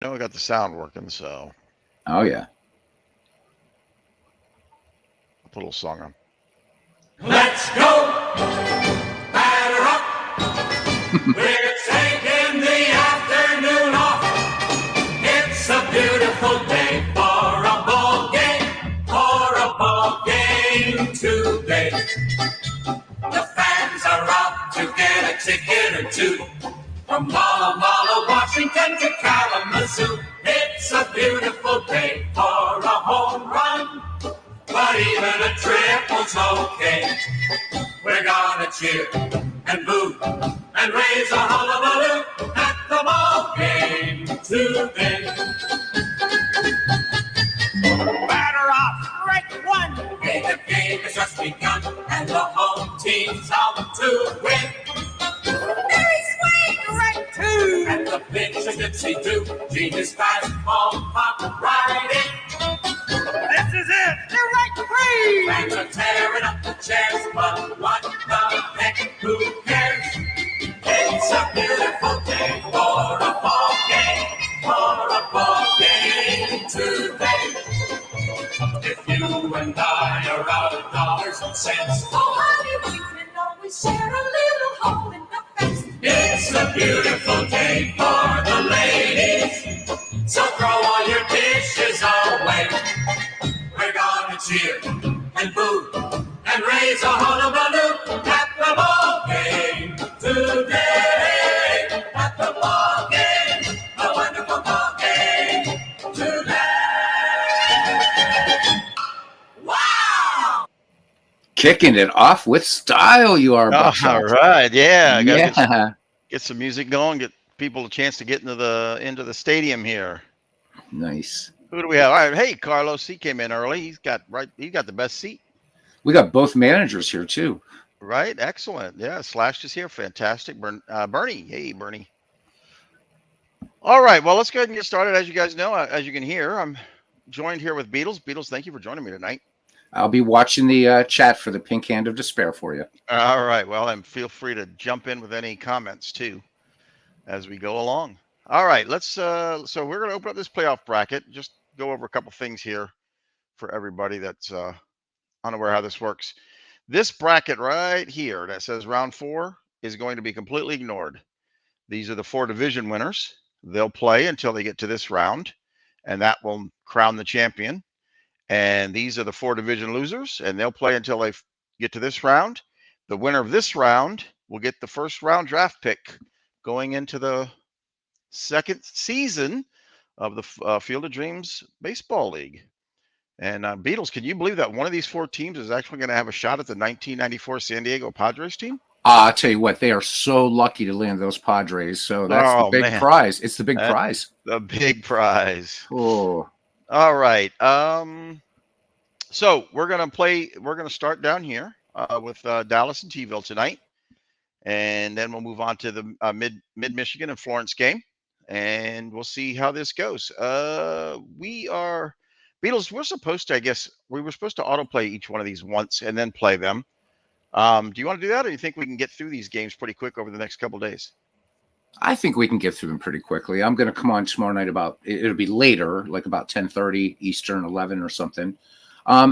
know we got the sound working, so Oh yeah. I'll put a little song on. Let's go, batter up. We're taking the afternoon off. It's a beautiful day for a ball game today. The fans are out to get a ticket or two. From Walla Washington to Kalamazoo. It's a beautiful day for a home run. But even a triple's okay. We're gonna cheer and boo and raise a hullabaloo at the ball game today. Batter off, strike one. Hey, the game has just begun and the home team's out to win. Very swing, right two. And the pitch is dipsy do. Genius fastball pop right in. This is it. They're right three. Fans are tearing up the chairs, but what the heck? Who cares? It's a beautiful day for a ball game today. If you and I are out of dollars and cents, oh honey, we can always share a little hole in the fence. It's a beautiful day for the ladies, so throw all your dishes away. We're gonna cheer and boo and raise a hullabaloo at the ball game today. At the ball game, a wonderful ball game today. Wow! Kicking it off with style, you are, All Buckshot. right, yeah, I gotta Yeah. get some music going, get people a chance to get into the stadium here. Nice. Who do we have? All right, hey, Carlos, he came in early. He got the best seat. We got both managers here too. Right, excellent. Yeah, Slash is here, fantastic. Bernie, hey, Bernie. All right, well, let's go ahead and get started. As you guys know, as you can hear, I'm joined here with Beatles. Beatles, thank you for joining me tonight. I'll be watching the chat for the pink hand of despair for you. All right, well, and feel free to jump in with any comments too as we go along. All right, let's. So we're going to open up this playoff bracket. Just go over a couple things here for everybody that's unaware how this works. This bracket right here that says round 4 is going to be completely ignored. These are the 4 division winners. They'll play until they get to this round, and that will crown the champion. And these are the 4 division losers, and they'll play until they get to this round. The winner of this round will get the first round draft pick going into the second season of the Field of Dreams Baseball League. And Beatles, can you believe that one of these 4 teams is actually going to have a shot at the 1994 San Diego Padres team? I'll tell you what, they are so lucky to land those Padres. So that's the big prize. It's the big prize. The big prize. Oh. All right. So we're going to start down here with Dallas and T-ville tonight. And then we'll move on to the mid-Michigan and Florence game. And we'll see how this goes. Beatles, we're supposed to, I guess, we were supposed to autoplay each one of these once and then play them. Do you want to do that, or do you think we can get through these games pretty quick over the next couple of days? I think we can get through them pretty quickly. I'm going to come on tomorrow night it'll be later, like about 10:30 Eastern, 11 or something.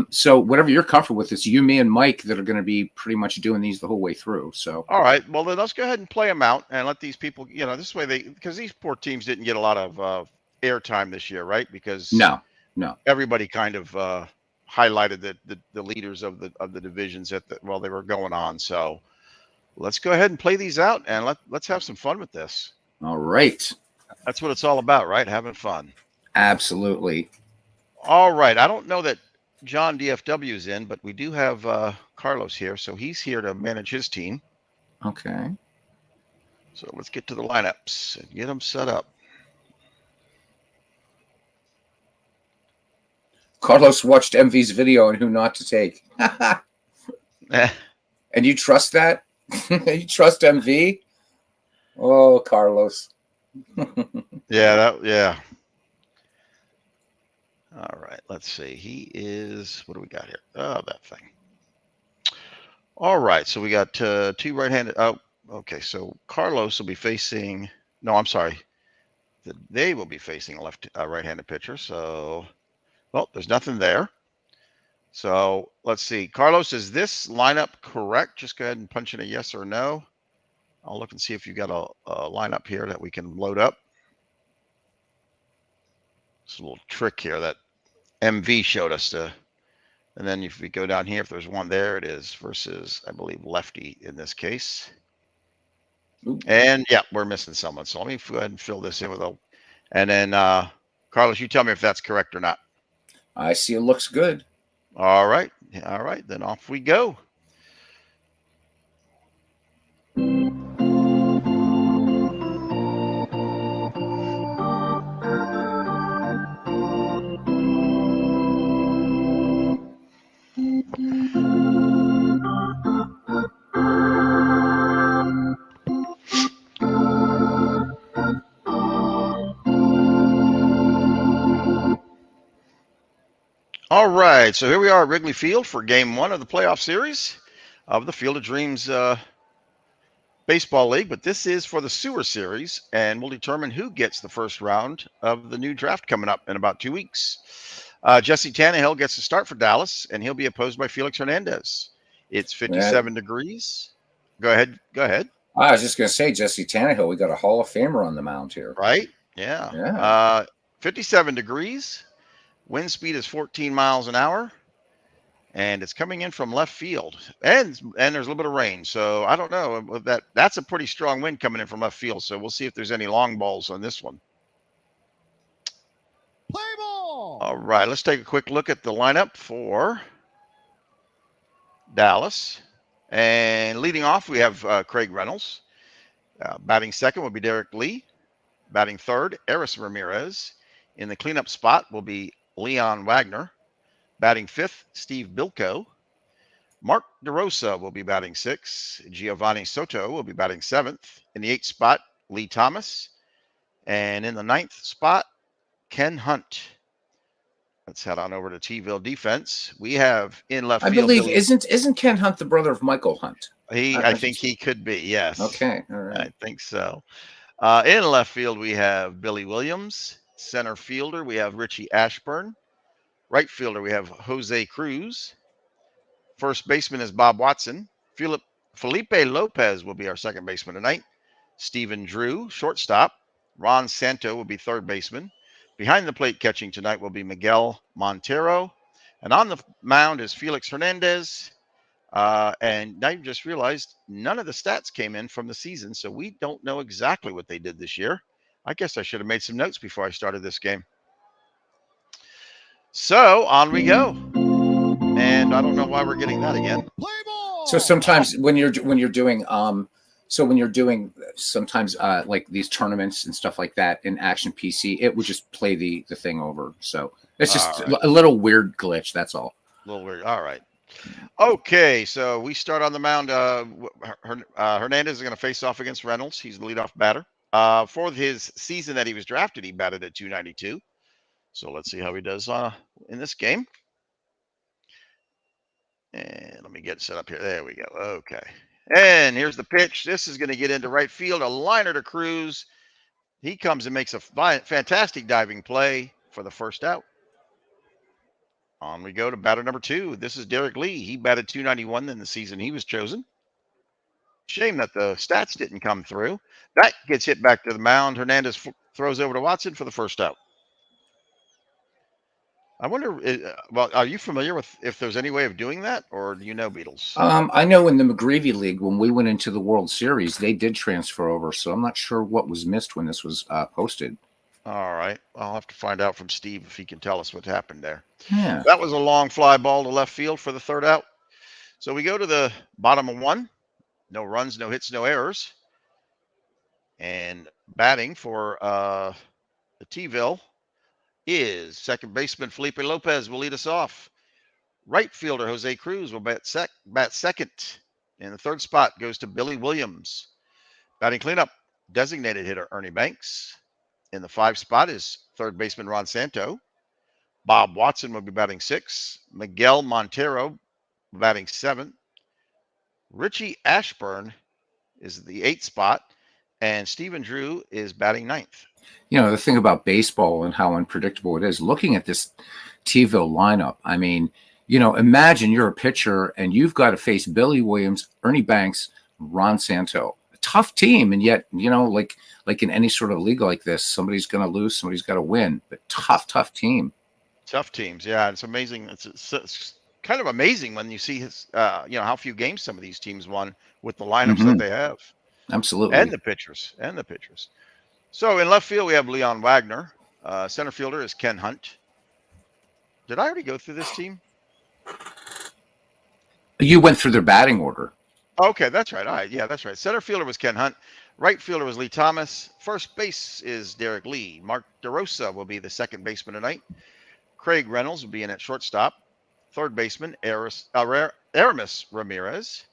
So whatever you're comfortable with, it's you, me, and Mike that are going to be pretty much doing these the whole way through. So all right, well then let's go ahead and play them out and let these people, this way because these poor teams didn't get a lot of airtime this year, right? Because no, everybody kind of highlighted the leaders of the divisions while they were going on. So let's go ahead and play these out and let's have some fun with this. All right, that's what it's all about, right? Having fun. Absolutely. All right, I don't know that John DFW is in, but we do have Carlos here, so he's here to manage his team. Okay. So let's get to the lineups and get them set up. Carlos watched MV's video on who not to take. And you trust that? You trust MV? Oh, Carlos. Yeah. All right, let's see. He is, what do we got here? Oh, that thing. All right, so we got 2 right-handed. Oh, okay, so Carlos will be facing, no, I'm sorry. they will be facing a right-handed pitcher. So, well, there's nothing there. So let's see. Carlos, is this lineup correct? Just go ahead and punch in a yes or no. I'll look and see if you got a lineup here that we can load up. It's a little trick here that MV showed us to. And then if we go down here, if there's one there, it is versus, I believe, lefty in this case. Ooh. And yeah, we're missing someone. So let me go ahead and fill this in with a. And then, Carlos, you tell me if that's correct or not. I see it looks good. All right. All right. Then off we go. All right, so here we are at Wrigley Field for Game 1 of the playoff series of the Field of Dreams Baseball League. But this is for the Sewer Series, and we'll determine who gets the first round of the new draft coming up in about 2 weeks. Jesse Tannehill gets to start for Dallas, and he'll be opposed by Felix Hernandez. It's 57 degrees. Go ahead. Go ahead. I was just going to say, Jesse Tannehill, we got a Hall of Famer on the mound here. Right? Yeah. 57 degrees. Wind speed is 14 miles an hour, and it's coming in from left field. And there's a little bit of rain, so I don't know. That's a pretty strong wind coming in from left field, so we'll see if there's any long balls on this one. Play ball. All right, let's take a quick look at the lineup for Dallas. And leading off, we have Craig Reynolds. Batting second will be Derek Lee. Batting third, Eris Ramirez. In the cleanup spot will be Leon Wagner. Batting fifth, Steve Bilko. Mark DeRosa will be batting sixth. Giovanni Soto will be batting seventh. In the eighth spot, Lee Thomas. And in the ninth spot, Ken Hunt. Let's head on over to T-ville defense. We have in left I field. believe isn't Ken Hunt the brother of Michael Hunt? I think he could be. Yes. Okay. All right. I think so. In left field, we have Billy Williams. Center fielder, we have Richie Ashburn. Right fielder, we have Jose Cruz. First baseman is Bob Watson. Felipe Lopez will be our second baseman tonight. Stephen Drew, shortstop. Ron Santo will be third baseman. Behind the plate catching tonight will be Miguel Montero. And on the mound is Felix Hernandez. And I just realized none of the stats came in from the season, so we don't know exactly what they did this year. I guess I should have made some notes before I started this game. So on we go. And I don't know why we're getting that again. Play ball. So sometimes when you're doing sometimes like these tournaments and stuff like that in Action PC, it would just play the thing over. So it's just a little weird glitch. That's all. A little weird. All right. Okay, so we start on the mound. Hernandez is going to face off against Reynolds. He's the leadoff batter. For his season that he was drafted, he batted at .292. So let's see how he does in this game. And let me get set up here. There we go. Okay. And here's the pitch. This is going to get into right field. A liner to Cruz. He comes and makes a fantastic diving play for the first out. On we go to batter number 2. This is Derek Lee. He batted .291 in the season he was chosen. Shame that the stats didn't come through. That gets hit back to the mound. Hernandez throws over to Watson for the first out. I wonder, well, are you familiar with if there's any way of doing that, or do you know, Beatles? I know in the McGreevy League, when we went into the World Series, they did transfer over, so I'm not sure what was missed when this was posted. All right. I'll have to find out from Steve if he can tell us what happened there. Yeah. That was a long fly ball to left field for the third out. So we go to the bottom of 1. No runs, no hits, no errors. And batting for the T-ville is second baseman Felipe Lopez will lead us off. Right fielder Jose Cruz will bat second. And the third spot goes to Billy Williams. Batting cleanup, designated hitter Ernie Banks. In the 5 spot is third baseman Ron Santo. Bob Watson will be batting 6. Miguel Montero batting 7. Richie Ashburn is the 8th spot. and Stephen Drew is batting ninth. You know, the thing about baseball and how unpredictable it is, looking at this T-ville lineup, I mean, you know, imagine you're a pitcher and you've got to face Billy Williams, Ernie Banks, Ron Santo. A tough team, and yet, you know, like in any sort of league like this, somebody's going to lose, somebody's got to win. But tough team. Tough teams, yeah. It's amazing. It's kind of amazing when you see his, how few games some of these teams won with the lineups that they have, Absolutely. and the pitchers. So in left field we have Leon Wagner. Center fielder is Ken Hunt. Did I already go through this team? You went through their batting order. Okay, that's right. All right, yeah, that's right. Center fielder was Ken Hunt. Right fielder was Lee Thomas. First base is Derek Lee. Mark DeRosa will be the second baseman tonight. Craig Reynolds will be in at shortstop. Third baseman, Aramis Ramirez.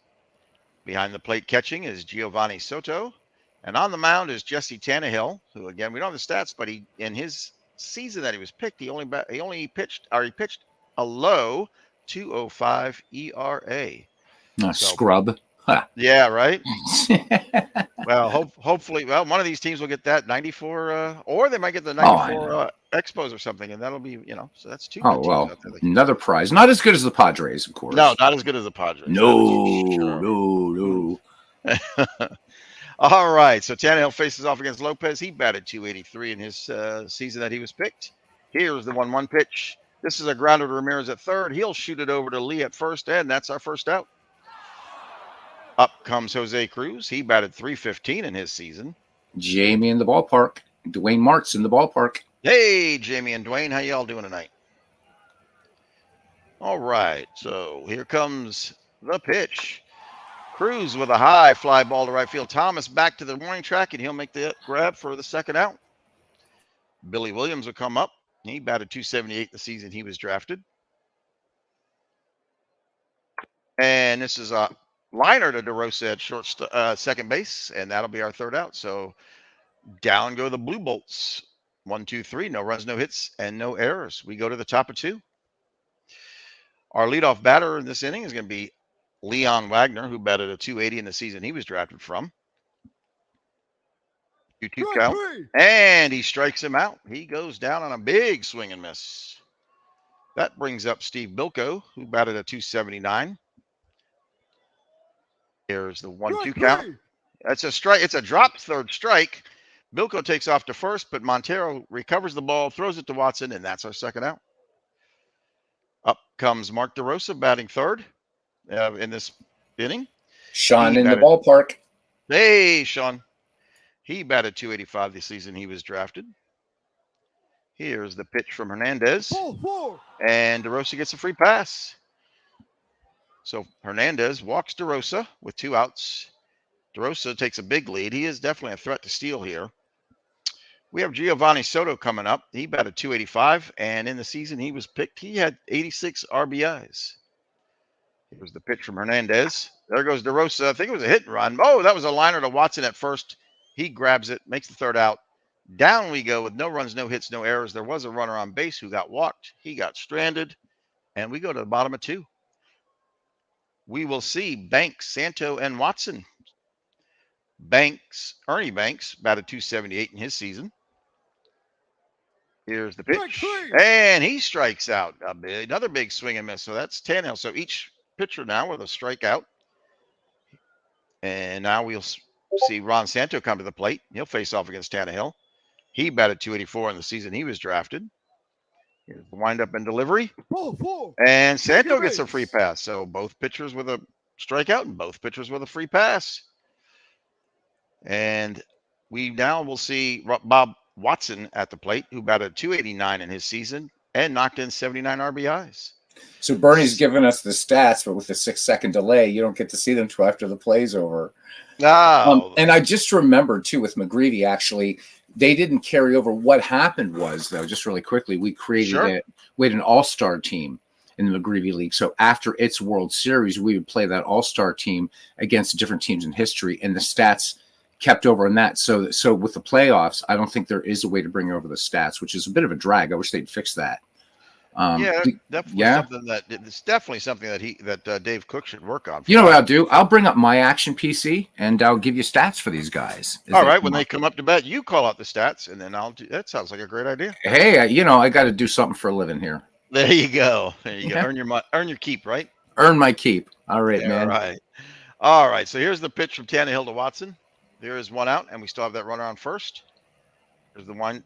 Behind the plate catching is Giovanni Soto. And on the mound is Jesse Tannehill, who, again, we don't have the stats, but in his season that he was picked, he pitched a low 2.05 ERA. Scrub. Huh. Yeah, right. Well, hopefully, one of these teams will get that 94, or they might get the 94 Expos or something, and that'll be, so that's two. Oh, well, another prize. Not as good as the Padres, of course. No, not as good as the Padres. No. All right, so Tannehill faces off against Lopez. He batted 283 in his season that he was picked. Here's the 1-1 pitch. This is a grounder to Ramirez at third. He'll shoot it over to Lee at first, and that's our first out. Up comes Jose Cruz. He batted 315 in his season. Jamie in the ballpark. Dwayne Martz in the ballpark. Hey, Jamie and Dwayne. How y'all doing tonight? All right, so here comes the pitch. Cruz with a high fly ball to right field. Thomas back to the warning track, and he'll make the grab for the second out. Billy Williams will come up. He batted 278 the season he was drafted. And this is a liner to DeRosa at second base, and that'll be our third out. So down go the Blue Bolts. 1, 2, 3. No runs, no hits, and no errors. We go to the top of 2. Our leadoff batter in this inning is going to be Leon Wagner, who batted a 280 in the season he was drafted from. 2-2 count, and he strikes him out. He goes down on a big swing and miss. That brings up Steve Bilko, who batted a 279. Here's the 1-2 count. That's a strike. It's a drop third strike. Bilko takes off to first, but Montero recovers the ball, throws it to Watson, and that's our second out. Up comes Mark DeRosa batting third in this inning. Sean in the ballpark. Hey, Sean. He batted 285 the season he was drafted. Here's the pitch from Hernandez. And DeRosa gets a free pass. So Hernandez walks DeRosa with 2 outs. DeRosa takes a big lead. He is definitely a threat to steal here. We have Giovanni Soto coming up. He batted 285, and in the season he was picked, he had 86 RBIs. Here's the pitch from Hernandez. There goes DeRosa. I think it was a hit and run. Oh, that was a liner to Watson at first. He grabs it, makes the third out. Down we go with no runs, no hits, no errors. There was a runner on base who got walked. He got stranded, and we go to the bottom of 2. We will see Banks, Santo, and Watson. Ernie Banks batted 278 in his season. Here's the pitch, and he strikes out. Another big swing and miss. So that's Tannehill. So each pitcher now with a strikeout. And now we'll see Ron Santo come to the plate. He'll face off against Tannehill. He batted 284 in the season he was drafted. Here's the windup and delivery. And Santo gets a free pass. So both pitchers with a strikeout and both pitchers with a free pass. And we now will see Bob Watson at the plate, who batted 289 in his season and knocked in 79 RBIs. So Bernie's giving us the stats, but with the 6-second delay, you don't get to see them until after the play's over. And I just remembered, too, with McGreevy, actually, they didn't carry over. What happened was, though, just really quickly, we had an all-star team in the McGreevy League. So after its World Series, we would play that all-star team against different teams in history, and the stats kept over on that. So with the playoffs, I don't think there is a way to bring over the stats, which is a bit of a drag. I wish they'd fix that. Yeah, definitely yeah. something that it's definitely something that Dave Cook should work on. You know what I'll do? I'll bring up my action PC and I'll give you stats for these guys. All right, when they come up to bat, you call out the stats, and then I'll do. That sounds like a great idea. Hey, I got to do something for a living here. There you go. There you go. Yeah. Earn your keep, right? Earn my keep. All right, Yeah, man. right. All right. So here's the pitch from Tannehill to Watson. There is one out, and we still have that runner on first. There's the one.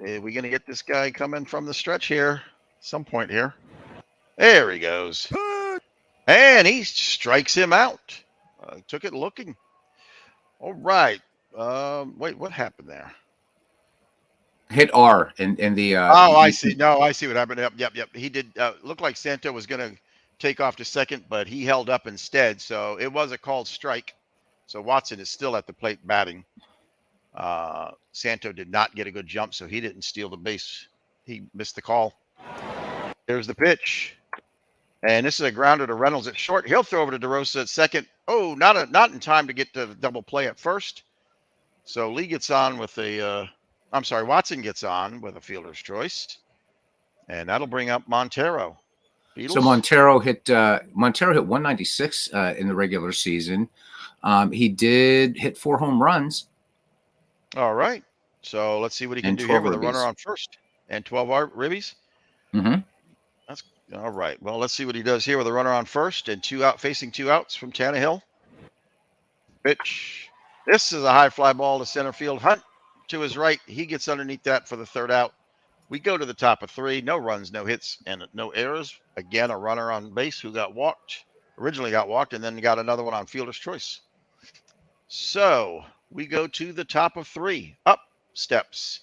Are we gonna get this guy coming from the stretch here? Some point here. There he goes. And he strikes him out. Took it looking. All right. Wait, what happened there? Hit R in the. I see. No, I see what happened. Yep. He did look like Santo was going to take off to second, but he held up instead. So it was a called strike. So Watson is still at the plate batting. Santo did not get a good jump, so he didn't steal the base. He missed the call. There's the pitch. And this is a grounder to Reynolds at short. He'll throw over to DeRosa at second. Oh, not in time to get the double play at first. So Lee gets on with Watson gets on with a fielder's choice. And that'll bring up Montero. Beatles. So Montero hit 196 in the regular season. He did hit 4 home runs. All right. So let's see what he can do here with a runner on first and 12 ribbies. Mm-hmm. That's all right. Well, let's see what he does here with a runner on first and 2 out, facing 2 outs from Tannehill. Pitch. This is a high fly ball to center field. Hunt to his right. He gets underneath that for the 3rd out. We go to the top of 3. No runs, no hits, and no errors. Again, a runner on base who originally got walked, and then got another one on fielder's choice. So we go to the top of 3. Up steps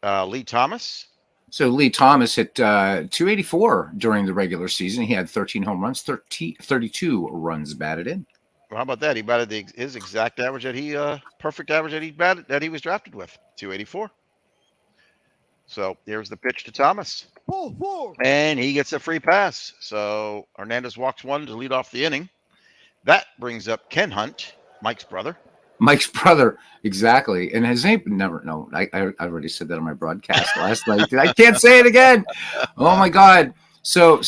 Lee Thomas. So Lee Thomas hit 284 during the regular season. He had 13 home runs, 32 runs batted in. Well, how about that? He batted his exact average perfect average that he was drafted with, 284. So here's the pitch to Thomas. And he gets a free pass. So Hernandez walks 1 to lead off the inning. That brings up Ken Hunt, Mike's brother. Mike's brother, exactly. And his name, I already said that on my broadcast last night. I can't say it again. Oh my God. So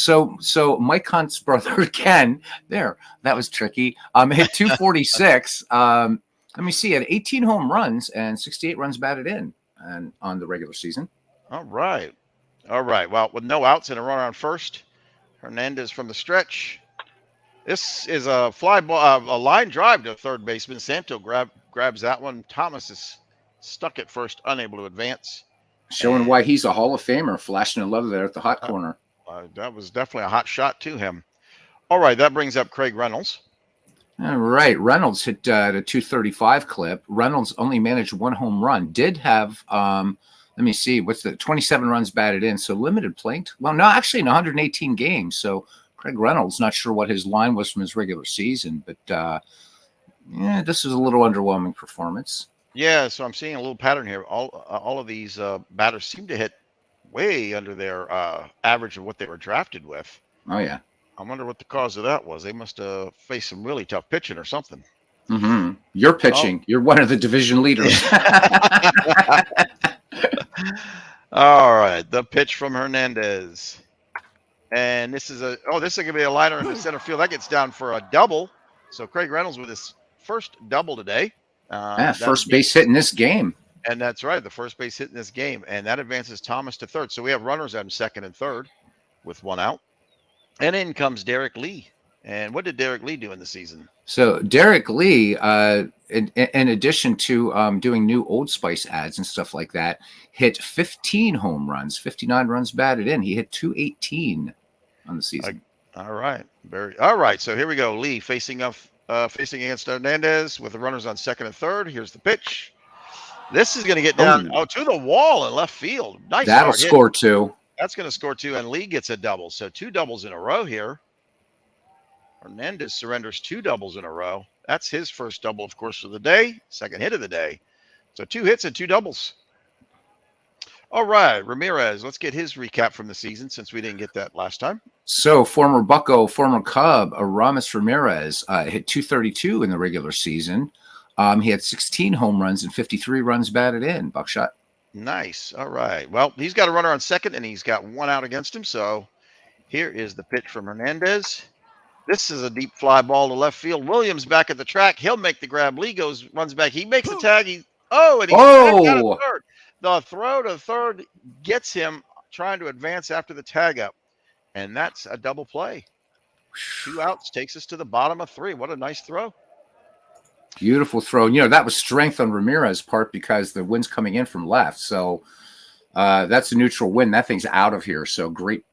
Mike Hunt's brother, Ken, that was tricky. Hit 246. Let me see, he had 18 home runs and 68 runs batted in and on the regular season. All right. Well, with no outs and a runner on first, Hernandez from the stretch. This is a fly ball, a line drive to third baseman. Santo grabs that one. Thomas is stuck at first, unable to advance. Showing why he's a Hall of Famer, flashing a love there at the hot corner. That was definitely a hot shot to him. All right, that brings up Craig Reynolds. All right, Reynolds hit a 235 clip. Reynolds only managed 1 home run. Did have, let me see, 27 runs batted in. So limited playing. Well, no, actually in 118 games. So Craig Reynolds, not sure what his line was from his regular season, but this is a little underwhelming performance. Yeah, so I'm seeing a little pattern here. All of these batters seem to hit way under their average of what they were drafted with. Oh, yeah. I wonder what the cause of that was. They must have faced some really tough pitching or something. Mm-hmm. You're pitching. You're one of the division leaders. All right, the pitch from Hernandez. And this is going to be a liner in the center field. That gets down for a double. So Craig Reynolds with his first double today. First base hit in this game. And that's right, the first base hit in this game. And that advances Thomas to third. So we have runners on second and third with 1 out. And in comes Derek Lee. And what did Derek Lee do in the season? So Derek Lee, in addition to doing new Old Spice ads and stuff like that, hit 15 home runs, 59 runs batted in. He hit 218 on the season. All right. All right. So here we go. Lee facing against Hernandez with the runners on second and third. Here's the pitch. This is going to get down to the wall in left field. Nice. That'll score 2. That's going to score 2, and Lee gets a double. So 2 doubles in a row here. Hernandez surrenders 2 doubles in a row. That's his first double, of course, of the day. Second hit of the day. So 2 hits and 2 doubles. All right, Ramirez. Let's get his recap from the season since we didn't get that last time. So former Bucco, former Cub, Aramis Ramirez hit 232 in the regular season. He had 16 home runs and 53 runs batted in. Buckshot. Nice. All right. Well, he's got a runner on second, and he's got one out against him. So here is the pitch from Hernandez. This is a deep fly ball to left field. Williams back at the track. He'll make the grab. Lee runs back. He makes the tag. And he's tagged out of Oh, third. The throw to third gets him trying to advance after the tag up. And that's a double play. 2 outs takes us to the bottom of 3. What a nice throw. beautiful throw. That was strength on Ramirez's part because the wind's coming in from left. So that's a neutral wind. That thing's out of here. So great.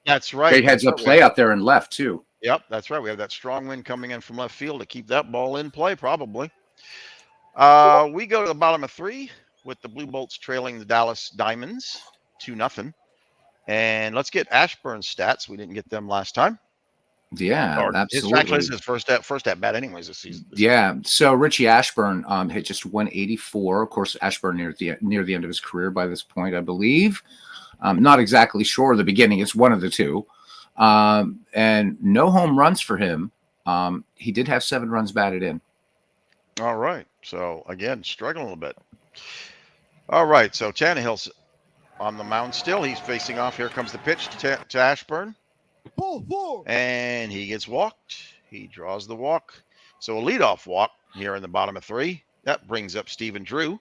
That's right. Great heads up play out there and left too. Yep, that's right. We have that strong wind coming in from left field to keep that ball in play, probably. We go to the bottom of 3 with the Blue Bolts trailing the Dallas Diamonds 2-0. And let's get Ashburn's stats. We didn't get them last time. Yeah, absolutely. Actually, this is his first at bat, anyways, this season. Yeah. So Richie Ashburn hit just 184. Of course, Ashburn near the end of his career by this point, I believe. Not exactly sure. The beginning, it's one of the two. And no home runs for him. He did have 7 runs batted in. All right. So again, struggling a little bit. All right. So Tannehill's on the mound still. He's facing off. Here comes the pitch to Ashburn. And he gets walked. He draws the walk. So a leadoff walk here in the bottom of 3. That brings up Stephen Drew.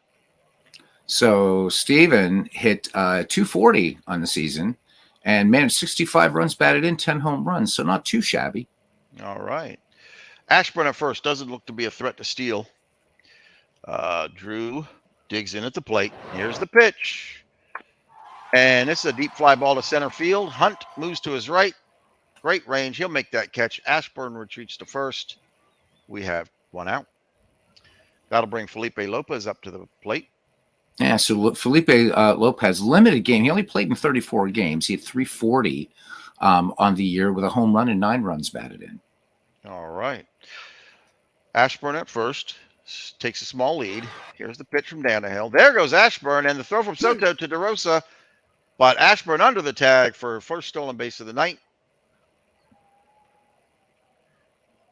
So Stephen hit 240 on the season and managed 65 runs batted in, 10 home runs. So not too shabby. All right. Ashburn at first doesn't look to be a threat to steal. Drew digs in at the plate. Here's the pitch. And this is a deep fly ball to center field. Hunt moves to his right. Great range. He'll make that catch. Ashburn retreats to first. We have 1 out. That'll bring Felipe Lopez up to the plate. Yeah, so Felipe Lopez, limited game. He only played in 34 games. He had 340 on the year with a home run and 9 runs batted in. All right. Ashburn at first. Takes a small lead. Here's the pitch from Tannehill. There goes Ashburn, and the throw from Soto to DeRosa. But Ashburn under the tag for first stolen base of the night.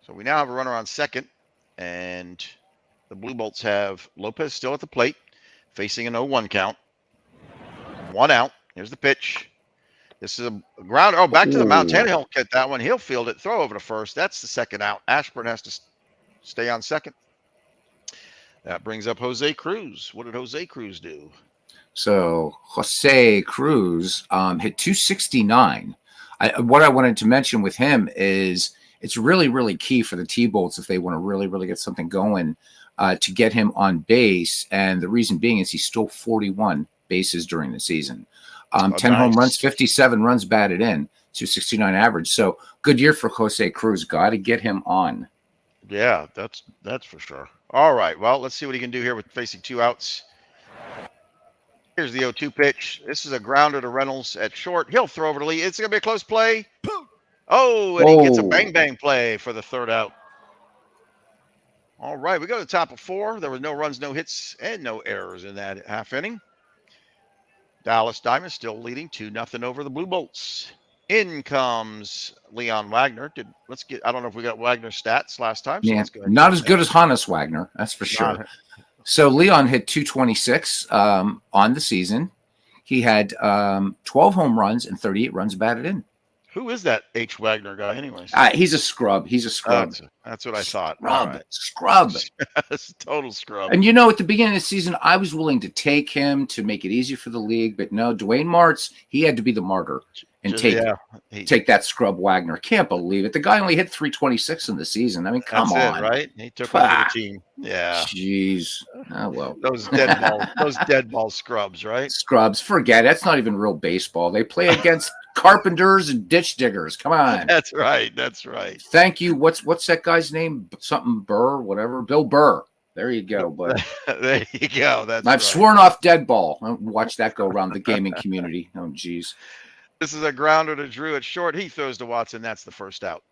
So we now have a runner on second, and the Blue Bolts have Lopez still at the plate, facing an 0-1 count. 1 out. Here's the pitch. This is a ground. Oh, back to the mound. Tannehill get that one. He'll field it. Throw over to first. That's the second out. Ashburn has to stay on second. That brings up Jose Cruz. What did Jose Cruz do? So Jose Cruz hit 269. What I wanted to mention with him is it's really, really key for the T-Bolts if they want to really, really get something going to get him on base. And the reason being is he stole 41 bases during the season. 10 home runs, 57 runs batted in, 269 average. So good year for Jose Cruz. Got to get him on. Yeah, that's for sure. All right. Well, let's see what he can do here with facing 2 outs. Here's the 0-2 pitch. This is a grounder to Reynolds at short. He'll throw over to Lee. It's going to be a close play. Oh, and he gets a bang play for the 3rd out. All right. We go to the top of 4. There were no runs, no hits, and no errors in that half inning. Dallas Diamonds still leading 2-0 over the Blue Bolts. In comes Leon Wagner. I don't know if we got Wagner's stats last time. So Yeah, let's go ahead not as good as Hannes Wagner, that's for sure. So Leon hit 226 on the season. He had 12 home runs and 38 runs batted in. Who is that H. Wagner guy, anyways? He's a scrub. That's what I thought. Scrub. That's a total scrub. And at the beginning of the season, I was willing to take him to make it easy for the league, but no, Dwayne Martz, he had to be the martyr and take that scrub Wagner. Can't believe it. The guy only hit 326 in the season. I mean, come on, right? He took over the team. Yeah. Jeez. Oh well. Those dead ball scrubs, right? Scrubs. Forget it. That's not even real baseball. They play against carpenters and ditch diggers. Come on. That's right. Thank you. What's that guy's name? Something Burr, whatever. Bill Burr. There you go. But there you go. I've sworn off dead ball. Watch that go around the gaming community. Oh, geez. This is a grounder to Drew at short. He throws to Watson. That's the 1st out.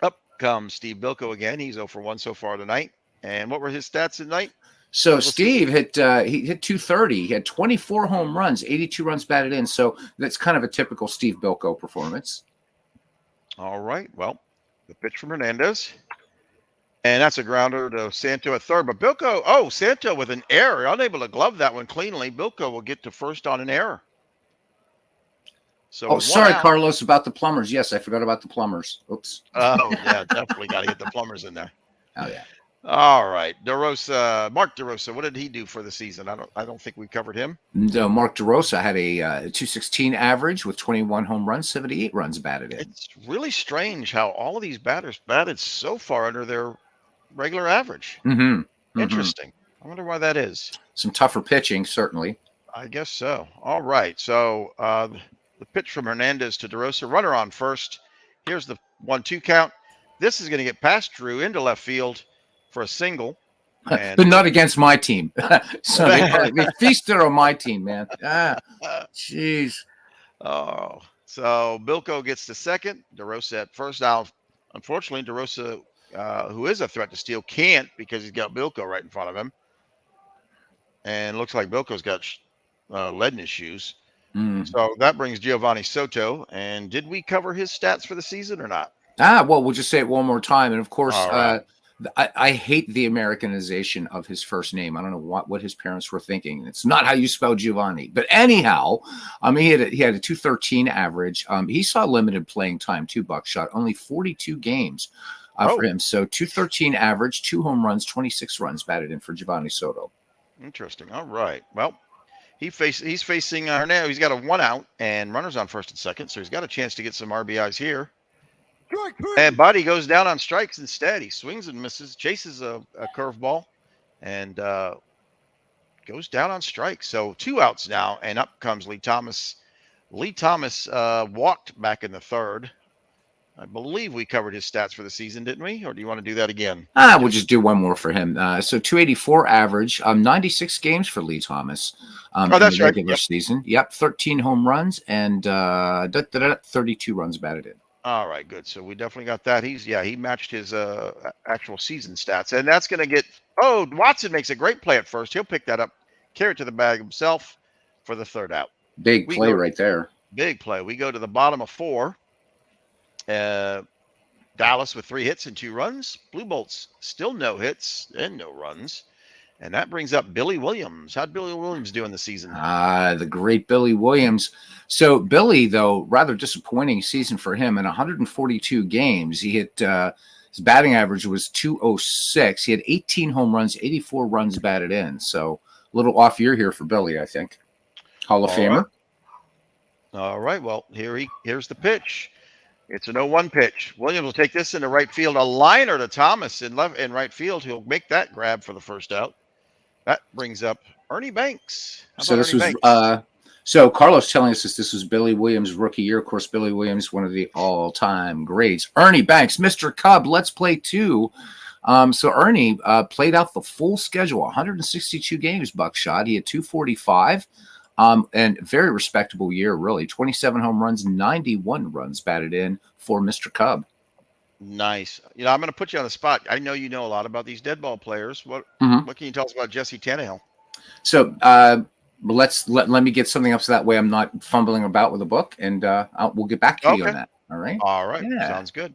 Up comes Steve Bilko again. He's 0 for 1 so far tonight. And what were his stats tonight? So Steve hit 230. He had 24 home runs, 82 runs batted in. So that's kind of a typical Steve Bilko performance. All right. Well, the pitch from Hernandez. And that's a grounder to Santo at third. But Bilko, Santo with an error, unable to glove that one cleanly. Bilko will get to first on an error. So Oh, with one sorry, out. Carlos, about the plumbers. Yes, I forgot about the plumbers. Oops. Oh, yeah, definitely got to get the plumbers in there. Oh yeah. All right, DeRosa, Mark DeRosa. What did he do for the season? I don't think we covered him. No, Mark DeRosa had a 216 average with 21 home runs, 78 runs batted in. It's really strange how all of these batters batted so far under their regular average. Interesting. I wonder why that is. Some tougher pitching, certainly. I guess so. All right. So the pitch from Hernandez to DeRosa, runner on first. Here's the 1-2 count. This is going to get past Drew into left field for a single. But not against my team. So they feasted on my team, man. Jeez. Oh, so Bilko gets to second. DeRosa at first. Now, unfortunately, DeRosa, who is a threat to steal, can't because he's got Bilko right in front of him. And looks like Bilko's got lead in his shoes. So that brings Giovanni Soto. And did we cover his stats for the season or not? Well, we'll just say it one more time. And of course, right. I hate the Americanization of his first name. I don't know what his parents were thinking. It's not how you spell Giovanni. But anyhow, he had a 213 average. He saw limited playing time too, Buckshot. Only 42 games for him. So 213 average, 2 home runs, 26 runs batted in for Giovanni Soto. Interesting. All right. Well, he's facing Hernandez. He's got a 1 out and runners on first and second. So he's got a chance to get some RBIs here. And Buddy goes down on strikes instead. He swings and misses, chases a curveball, and goes down on strikes. So 2 outs now, and up comes Lee Thomas. Lee Thomas walked back in the third. I believe we covered his stats for the season, didn't we? Or do you want to do that again? We'll just do one more for him. So 284 average, 96 games for Lee Thomas. That's right. Regular season. Yep, 13 home runs and 32 runs batted in. All right, good. So we definitely got that. He matched his actual season stats, and that's going to get. Oh, Watson makes a great play at first. He'll pick that up, carry it to the bag himself for the third out. Big play right there. Big play. We go to the bottom of 4. Dallas with 3 hits and 2 runs. Blue Bolts still no hits and no runs. And that brings up Billy Williams. How'd Billy Williams do in the season? The great Billy Williams. So Billy, though, rather disappointing season for him. In 142 games, he hit his batting average was 206. He had 18 home runs, 84 runs batted in. So a little off year here for Billy, I think. Hall of Famer. Right. All right. Well, here's the pitch. It's an 0-1 pitch. Williams will take this into right field. A liner to Thomas in right field. He'll make that grab for the first out. That brings up Ernie Banks. So this was so Carlos telling us this was Billy Williams' rookie year. Of course, Billy Williams, one of the all-time greats. Ernie Banks, Mr. Cub, let's play 2. So Ernie played out the full schedule, 162 games, Buckshot. He had 245. And very respectable year, really. 27 home runs, 91 runs batted in for Mr. Cub. Nice. I'm going to put you on the spot. I know you know a lot about these dead ball players. What can you tell us about Jesse Tannehill? So let me get something up so that way I'm not fumbling about with a book, and we'll get back to you on that. All right. All right. Yeah. Sounds good.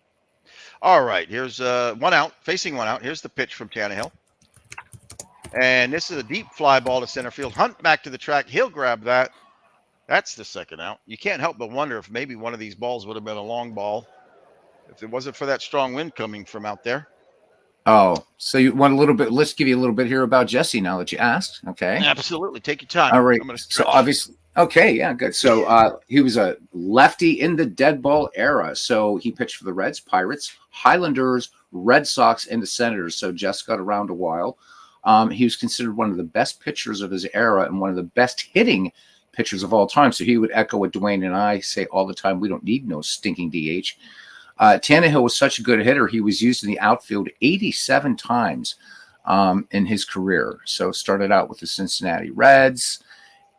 All right. Here's 1 out, facing 1 out. Here's the pitch from Tannehill. And this is a deep fly ball to center field. Hunt back to the track. He'll grab that. That's the second out. You can't help but wonder if maybe one of these balls would have been a long ball if it wasn't for that strong wind coming from out there. Oh, so you want a little bit? Let's give you a little bit here about Jesse now that you asked. Okay. Absolutely. Take your time. All right. So obviously, okay. Yeah, good. So he was a lefty in the dead ball era. So he pitched for the Reds, Pirates, Highlanders, Red Sox, and the Senators. So Jess got around a while. He was considered one of the best pitchers of his era and one of the best hitting pitchers of all time. So he would echo what Dwayne and I say all the time. We don't need no stinking DH. Tannehill was such a good hitter. He was used in the outfield 87 times in his career. So started out with the Cincinnati Reds.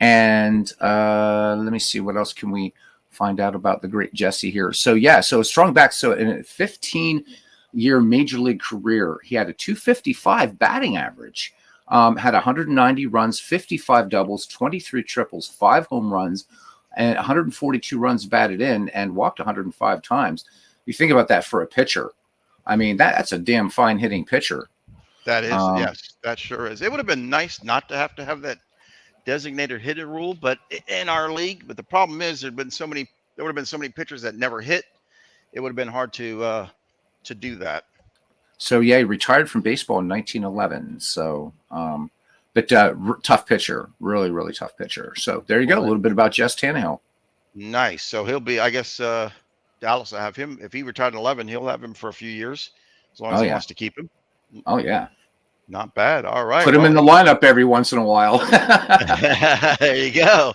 And let me see, what else can we find out about the great Jesse here? So, so strong back. So in a 15-year major league career, he had a 255 batting average, had 190 runs, 55 doubles, 23 triples, 5 home runs, and 142 runs batted in, and walked 105 times. You think about that for a pitcher. I mean, that's a damn fine hitting pitcher. That is, yes, that sure is. It would have been nice not to have that designated hitter rule, but in our league, but the problem is there would have been so many pitchers that never hit. It would have been hard to do that. So yeah, he retired from baseball in 1911. So, but tough pitcher, really, really tough pitcher. So there you go, a little bit about Jess Tannehill. Nice. So he'll be, I guess, Dallas will have him. If he retired in 11, he'll have him for a few years, as long as he wants to keep him. Oh yeah, not bad. All right, put him in the lineup every once in a while. There you go.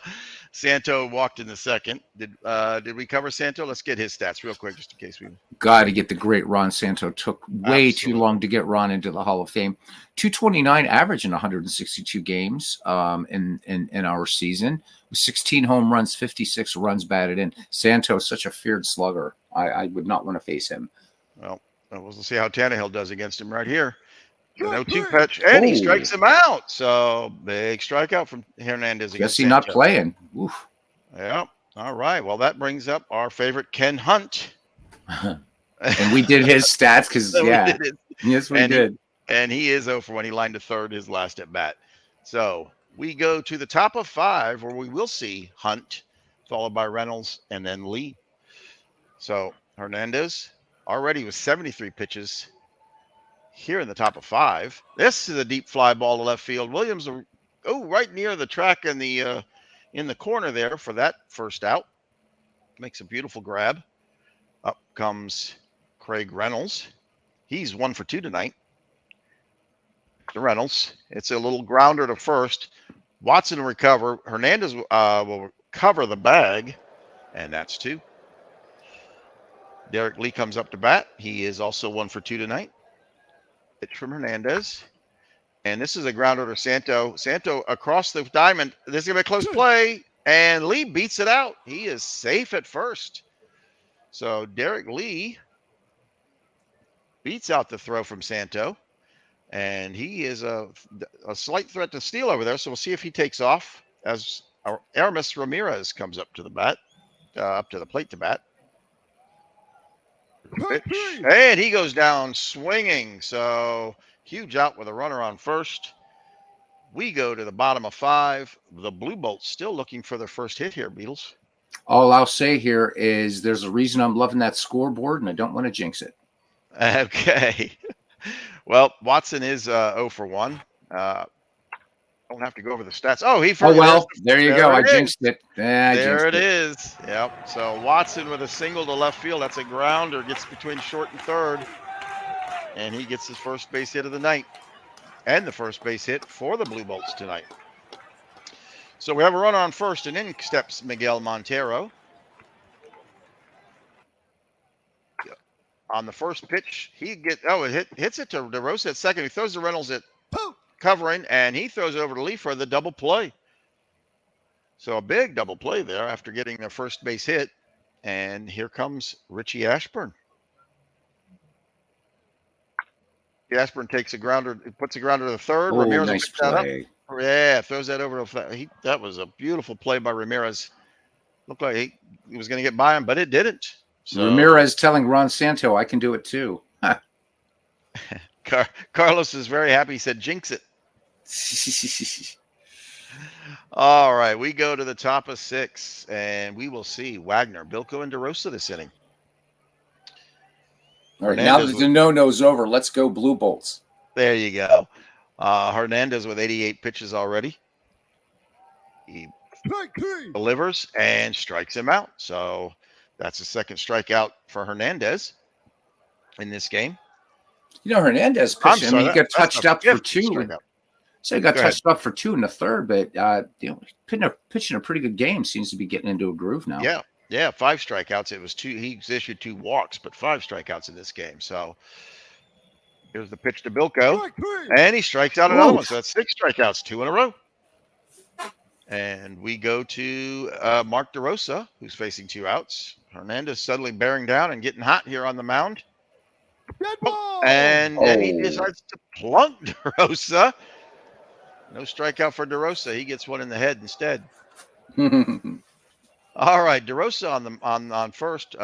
Santo walked in the second. Did we cover Santo? Let's get his stats real quick, just in case we got to get the great Ron Santo. Took way too long to get Ron into the Hall of Fame. 229 average in 162 games in our season. 16 home runs, 56 runs batted in. Santo is such a feared slugger. I would not want to face him. Well, we'll see how Tannehill does against him right here. The 0-2 pitch, and he strikes him out. So big strikeout from Hernandez. Guess he's not playing. Oof. Yeah. All right. Well, that brings up our favorite Ken Hunt. And we did his stats because yes, we did. And he is 0 for 1. He lined to third his last at bat. So we go to the top of 5, where we will see Hunt, followed by Reynolds, and then Lee. So Hernandez already with 73 pitches. Here in the top of 5. This is a deep fly ball to left field. Williams, right near the track in the corner there for that first out. Makes a beautiful grab. Up comes Craig Reynolds. He's 1 for 2 tonight. To Reynolds. It's a little grounder to first. Watson will recover. Hernandez will cover the bag, and that's 2. Derek Lee comes up to bat. He is also 1 for 2 tonight. Pitch from Hernandez. And this is a grounder to Santo. Santo across the diamond. This is going to be a close play. And Lee beats it out. He is safe at first. So Derek Lee beats out the throw from Santo. And he is a slight threat to steal over there. So we'll see if he takes off as Aramis Ramirez comes up to the bat, up to the plate to bat. Pitch. And he goes down swinging. So huge out with a runner on first. We go to the bottom of 5. The Blue Bolts still looking for their first hit here, Beatles. All I'll say here is there's a reason I'm loving that scoreboard, and I don't want to jinx it. Okay. Well, Watson is 0 for 1. Don't have to go over the stats. There you go. I jinxed it. There it is. Yep. So Watson with a single to left field. That's a grounder. Gets between short and third. And he gets his first base hit of the night. And the first base hit for the Blue Bolts tonight. So we have a runner on first, and in steps Miguel Montero. On the first pitch, hits it to DeRosa at second. He throws to Reynolds at covering, and he throws over to Lee for the double play. So a big double play there after getting the first base hit. And here comes Richie Ashburn. Ashburn takes a grounder, puts a grounder to the third. Ramirez nice play. Throws that over to that was a beautiful play by Ramirez. Looked like he was going to get by him, but it didn't. So Ramirez telling Ron Santo, I can do it too. Carlos is very happy. He said, jinx it. All right, we go to the top of 6, and we will see Wagner, Bilko, and DeRosa this inning. All right, now that the no-no's over, let's go Blue Bolts. There you go. Hernandez with 88 pitches already. He delivers and strikes him out. So that's the second strikeout for Hernandez in this game. Hernandez pitched. He got touched up for 2. So he got touched up for 2 in the third, but pitching a pretty good game. Seems to be getting into a groove now. Yeah, 5 strikeouts. It was 2. He's issued 2 walks, but 5 strikeouts in this game. So here's the pitch to Bilko, and he strikes out another one. So that's 6 strikeouts, 2 in a row. And we go to Mark DeRosa, who's facing 2 outs. Hernandez suddenly bearing down and getting hot here on the mound. And he decides to plunk DeRosa. No strikeout for DeRosa. He gets one in the head instead. All right, DeRosa on first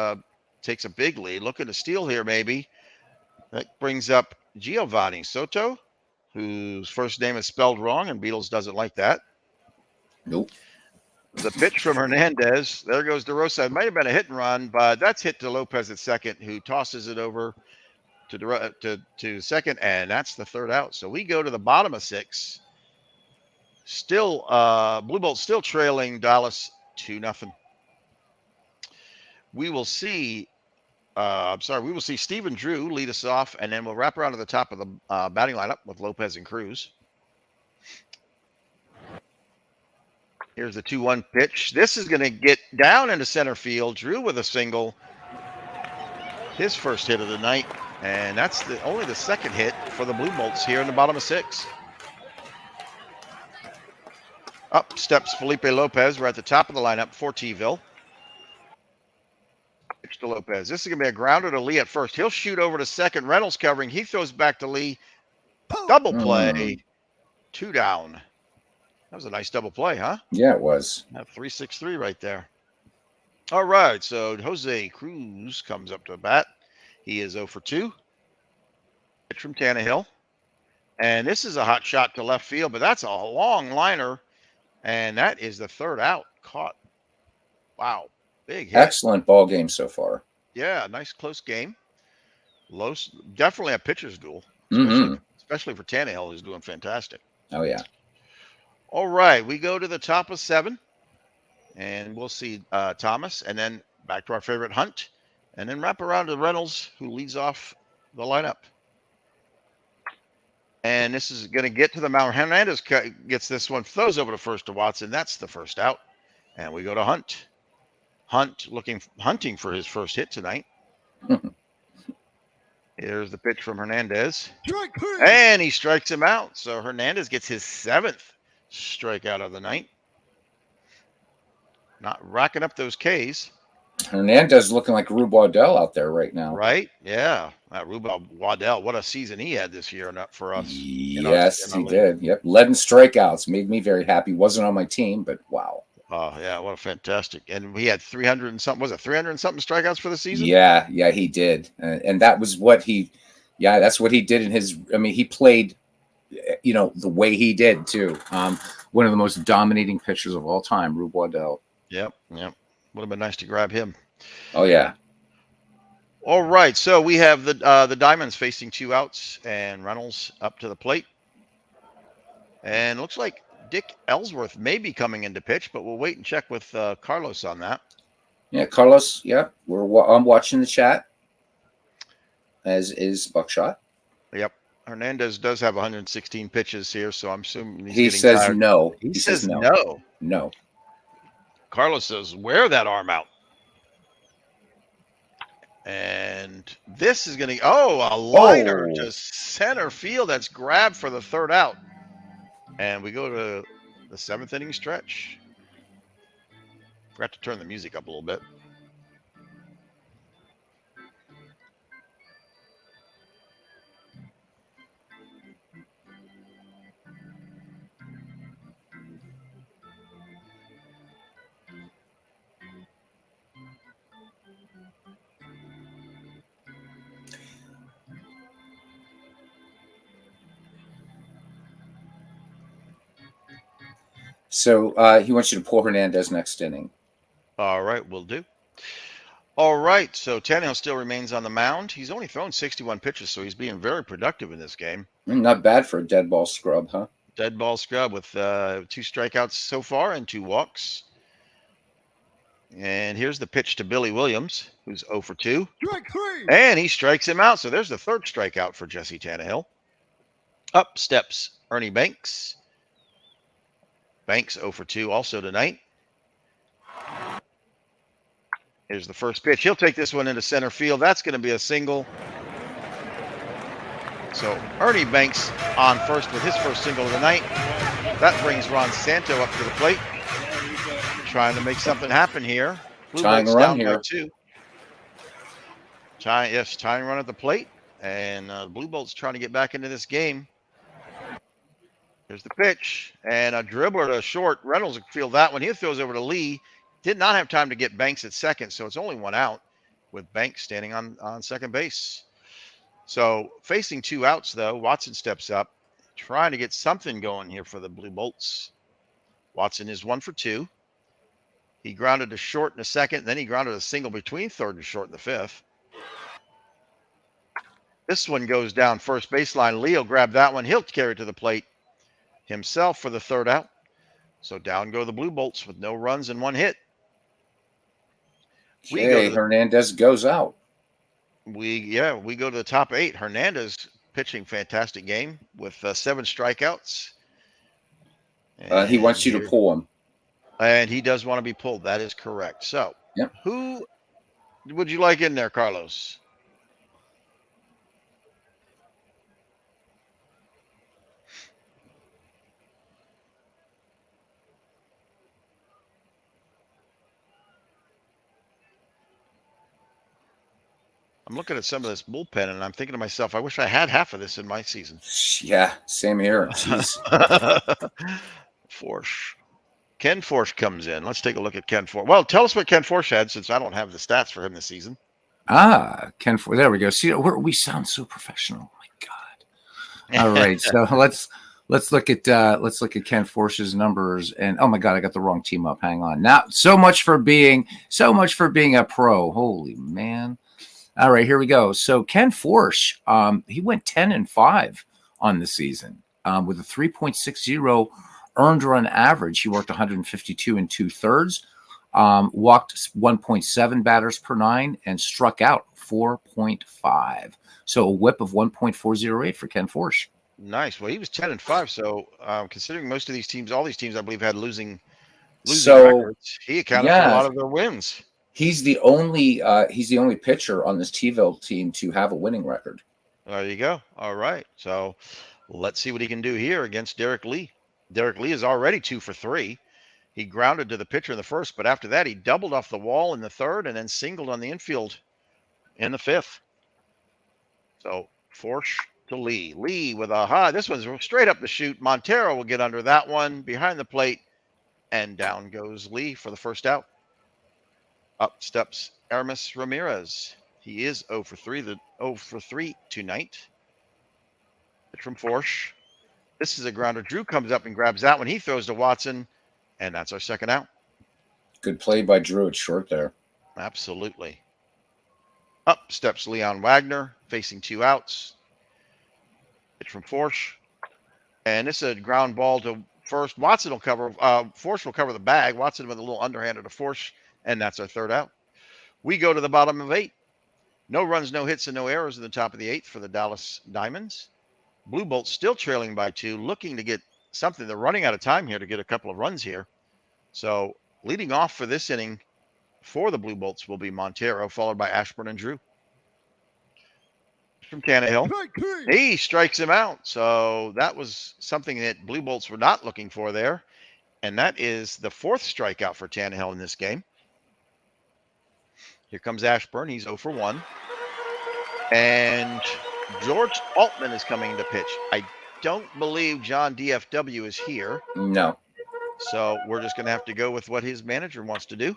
takes a big lead. Looking to steal here, maybe. That brings up Giovanni Soto, whose first name is spelled wrong, and Beatles doesn't like that. Nope. The pitch from Hernandez. There goes DeRosa. It might have been a hit and run, but that's hit to Lopez at second, who tosses it over to second, and that's the third out. So we go to the bottom of 6. Still, Blue Bolts still trailing Dallas 2-0. We will see. We will see Stephen Drew lead us off, and then we'll wrap around to the top of the batting lineup with Lopez and Cruz. Here's the 2-1 pitch. This is going to get down into center field. Drew with a single. His first hit of the night, and that's only the second hit for the Blue Bolts here in the bottom of 6. Up steps Felipe Lopez. We're at the top of the lineup for T-ville. Pitch to Lopez. This is going to be a grounder to Lee at first. He'll shoot over to second. Reynolds covering. He throws back to Lee. Double play. 2 down. That was a nice double play, huh? Yeah, it was. 3-6-3 right there. All right, so Jose Cruz comes up to the bat. He is 0 for 2. Pitch from Tannehill. And this is a hot shot to left field, but that's a long liner. And that is the third out. Caught. Wow. Big hit. Excellent ball game so far. Yeah, nice close game. Definitely a pitcher's duel, especially for Tannehill, who's doing fantastic. Oh, yeah. All right, we go to the top of 7, and we'll see Thomas, and then back to our favorite Hunt, and then wrap around to Reynolds, who leads off the lineup. And this is going to get to the mound. Hernandez gets this one, throws over to first to Watson. That's the first out. And we go to Hunt. Hunt hunting for his first hit tonight. Here's the pitch from Hernandez. And he strikes him out. So Hernandez gets his 7th strikeout of the night. Not racking up those Ks. Hernandez looking like Rube Waddell out there right now. Right? Yeah. Rube Waddell, what a season he had this year for us. Yes, he did. Yep. Led in strikeouts. Made me very happy. Wasn't on my team, but wow. Oh, yeah. What a fantastic. And he had 300 and something. Was it 300 and something strikeouts for the season? Yeah, he did. And that was what that's what he did in his, he played, the way he did too. One of the most dominating pitchers of all time, Rube Waddell. Yep. Would have been nice to grab him. Oh, yeah. All right. So we have the Diamonds facing 2 outs and Reynolds up to the plate. And looks like Dick Ellsworth may be coming into pitch, but we'll wait and check with Carlos on that. Yeah, Carlos. Yeah, I'm watching the chat, as is Buckshot. Yep. Hernandez does have 116 pitches here, so I'm assuming he says tired. No. He says no. No. Carlos says, wear that arm out. And this is going to, a liner to center field. That's grabbed for the third out. And we go to the 7th inning stretch. Forgot to turn the music up a little bit. So he wants you to pull Hernandez next inning. All right, will do. All right, so Tannehill still remains on the mound. He's only thrown 61 pitches, so he's being very productive in this game. Not bad for a dead ball scrub, huh? Dead ball scrub with 2 strikeouts so far and 2 walks. And here's the pitch to Billy Williams, who's 0 for 2. Strike 3. And he strikes him out. So there's the 3rd strikeout for Jesse Tannehill. Up steps Ernie Banks. Banks 0 for 2 also tonight. Here's the first pitch. He'll take this one into center field. That's going to be a single. So Ernie Banks on first with his first single of the night. That brings Ron Santo up to the plate. Trying to make something happen here. Blue Tying a run here. 2. Tying a run at the plate. And Blue Bolts trying to get back into this game. Here's the pitch. And a dribbler to short. Reynolds will field that one. He throws over to Lee. Did not have time to get Banks at second, so it's only 1 out with Banks standing on second base. So facing 2 outs, though, Watson steps up, trying to get something going here for the Blue Bolts. Watson is 1 for 2. He grounded to short in the second, then he grounded a single between third and short in the fifth. This one goes down first baseline. Leo grabbed that one. He'll carry it to the plate himself for the third out. So down go the Blue Bolts with no runs and 1 hit. Okay, Hernandez goes out. We go to the top 8. Hernandez pitching fantastic game with 7 strikeouts. He wants you to pull him. And he does want to be pulled. That is correct. So, yep. Who would you like in there, Carlos? I'm looking at some of this bullpen, and I'm thinking to myself, I wish I had half of this in my season. Yeah, same here. Jeez. Forsch. Ken Forsch comes in. Let's take a look at Ken Forsch. Well, tell us what Ken Forsch had, since I don't have the stats for him this season. Ken Forsch. There we go. See, we sound so professional. Oh my God. All right, so let's look at Ken Forsch's numbers. And oh my God, I got the wrong team up. Hang on. Now, so much for being a pro. Holy man. All right, here we go. So Ken Forsch, he went 10-5 on the season with a 3.60 earned run average. He worked 152 2/3, walked 1.7 batters per 9, and struck out 4.5. So a whip of 1.408 for Ken Forsch. Nice. Well, he was 10-5. So considering most of these teams, all these teams, I believe, had losing records, he accounted for a lot of their wins. He's the only pitcher on this T-ville team to have a winning record. There you go. All right. So let's see what he can do here against Derek Lee. Derek Lee is already 2 for 3. He grounded to the pitcher in the first, but after that, he doubled off the wall in the third and then singled on the infield in the fifth. So Forsch to Lee. Lee with a high. This one's straight up the chute. Montero will get under that one behind the plate, and down goes Lee for the first out. Up steps Aramis Ramirez. He is 0 for 3 tonight. Pitch from Forsch. This is a grounder. Drew comes up and grabs that one. He throws to Watson, and that's our second out. Good play by Drew at short there. Absolutely. Up steps Leon Wagner, facing 2 outs. Pitch from Forsch. And this is a ground ball to first. Watson will cover. Forsch will cover the bag. Watson with a little underhander to Forsch. And that's our third out. We go to the bottom of 8. No runs, no hits, and no errors in the top of the 8th for the Dallas Diamonds. Blue Bolts still trailing by 2, looking to get something. They're running out of time here to get a couple of runs here. So leading off for this inning for the Blue Bolts will be Montero, followed by Ashburn and Drew. From Tannehill. He strikes him out. So that was something that Blue Bolts were not looking for there. And that is the 4th strikeout for Tannehill in this game. Here comes Ashburn. He's 0 for 1. And George Altman is coming to pitch. I don't believe John DFW is here. No. So we're just going to have to go with what his manager wants to do.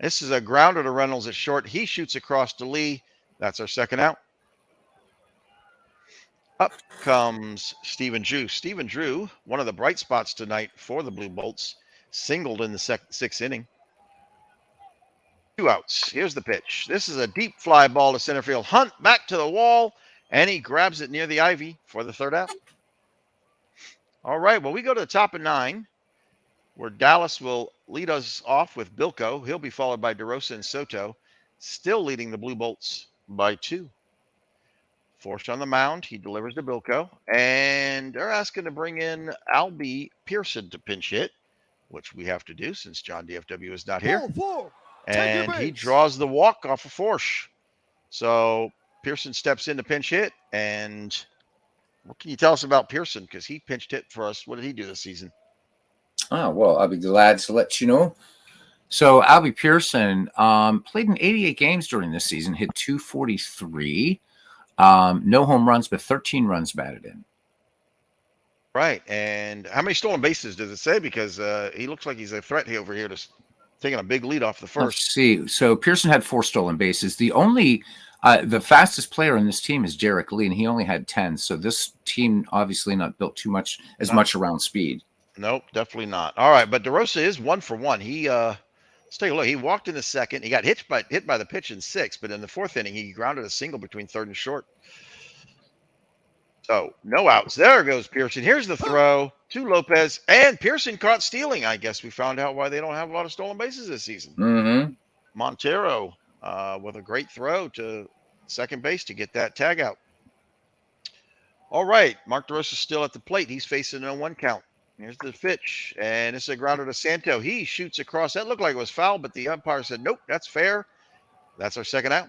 This is a grounder to Reynolds at short. He shoots across to Lee. That's our second out. Up comes Stephen Drew. Stephen Drew, one of the bright spots tonight for the Blue Bolts, singled in the 6th inning. 2 outs. Here's the pitch. This is a deep fly ball to center field. Hunt back to the wall, and he grabs it near the ivy for the third out. All right, well, we go to the top of 9, where Dallas will lead us off with Bilko. He'll be followed by DeRosa and Soto, still leading the Blue Bolts by 2. Forced on the mound, he delivers to Bilko, and they're asking to bring in Albie Pearson to pinch hit, which we have to do since John DFW is not here. And he draws the walk off of Forsch. So Pearson steps in to pinch hit. And what can you tell us about Pearson? Because he pinched hit for us. What did he do this season? Oh, well, I'll be glad to let you know. So Albie Pearson played in 88 games during this season, hit 243. No home runs, but 13 runs batted in. Right. And how many stolen bases does it say? Because he looks like he's a threat over here to taking a big lead off the first. Let's see. So Pearson had 4 stolen bases. The only The fastest player in this team is Derek Lee, and he only had 10. So this team obviously not built much around speed. Nope, definitely not. All right, but DeRosa is 1 for 1. He let's take a look. He walked in the second. He got hit by the pitch in 6, but in the 4th inning, he grounded a single between 3rd and short. So no outs. There goes Pearson. Here's the throw to Lopez, and Pearson caught stealing. I guess we found out why they don't have a lot of stolen bases this season. Mm-hmm. Montero with a great throw to second base to get that tag out. All right, Mark DeRosa still at the plate. He's facing a 1 count. Here's the pitch, and it's a grounder to Santo. He shoots across. That looked like it was foul, but the umpire said, nope, that's fair. That's our second out.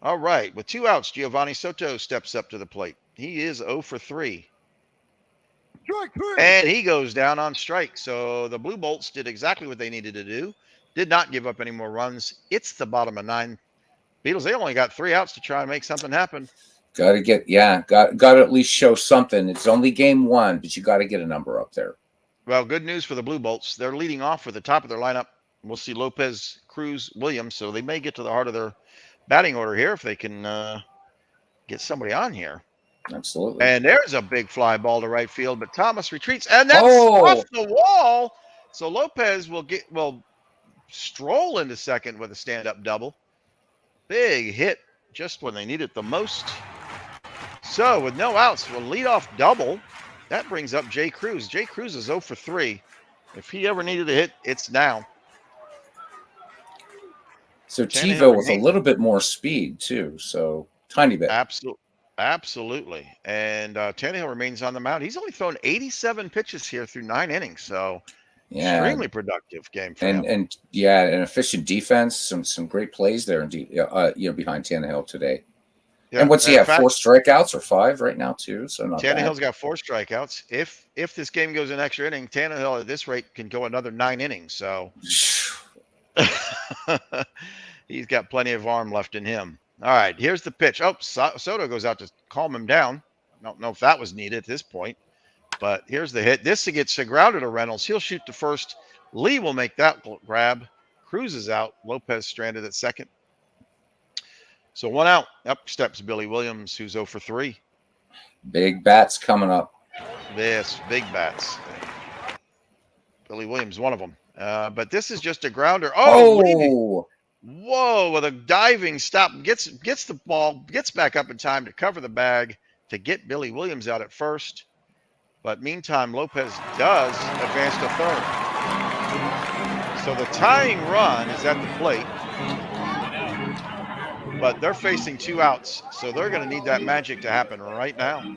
All right, with 2 outs, Giovanni Soto steps up to the plate. He is 0 for 3. And he goes down on strike. So the Blue Bolts did exactly what they needed to do. Did not give up any more runs. It's the bottom of 9. Beatles, they only got 3 outs to try and make something happen. Got to at least show something. It's only game 1, but you got to get a number up there. Well, good news for the Blue Bolts. They're leading off for the top of their lineup. We'll see Lopez, Cruz, Williams. So they may get to the heart of their batting order here if they can get somebody on here. Absolutely. And there's a big fly ball to right field, but Thomas retreats, and that's off the wall. So Lopez will stroll into second with a stand-up double. Big hit just when they need it the most. So with no outs, we'll lead off double. That brings up Jay Cruz. Jay Cruz is 0 for 3. If he ever needed a hit, it's now. So TiVo with a little bit more speed too, so tiny bit. Absolutely. And Tannehill remains on the mound. He's only thrown 87 pitches here through 9 innings, so extremely productive game for him. And an efficient defense, some great plays there, behind Tannehill today. Yeah, and what's he have? 4 strikeouts or 5 right now too. So not Tannehill's got 4 strikeouts. If this game goes an extra inning, Tannehill at this rate can go another 9 innings. So he's got plenty of arm left in him. All right, here's the pitch. Oh, Soto goes out to calm him down. I don't know if that was needed at this point, but here's the hit. This gets grounded to Reynolds. He'll shoot to first. Lee will make that grab. Cruz is out. Lopez stranded at second. So 1 out. Up steps Billy Williams, who's 0 for 3. Big bats coming up. Yes, big bats. Billy Williams, one of them. But this is just a grounder. Oh! Whoa, with a diving stop, gets the ball, gets back up in time to cover the bag to get Billy Williams out at first. But meantime, Lopez does advance to third. So the tying run is at the plate. But they're facing 2 outs, so they're going to need that magic to happen right now.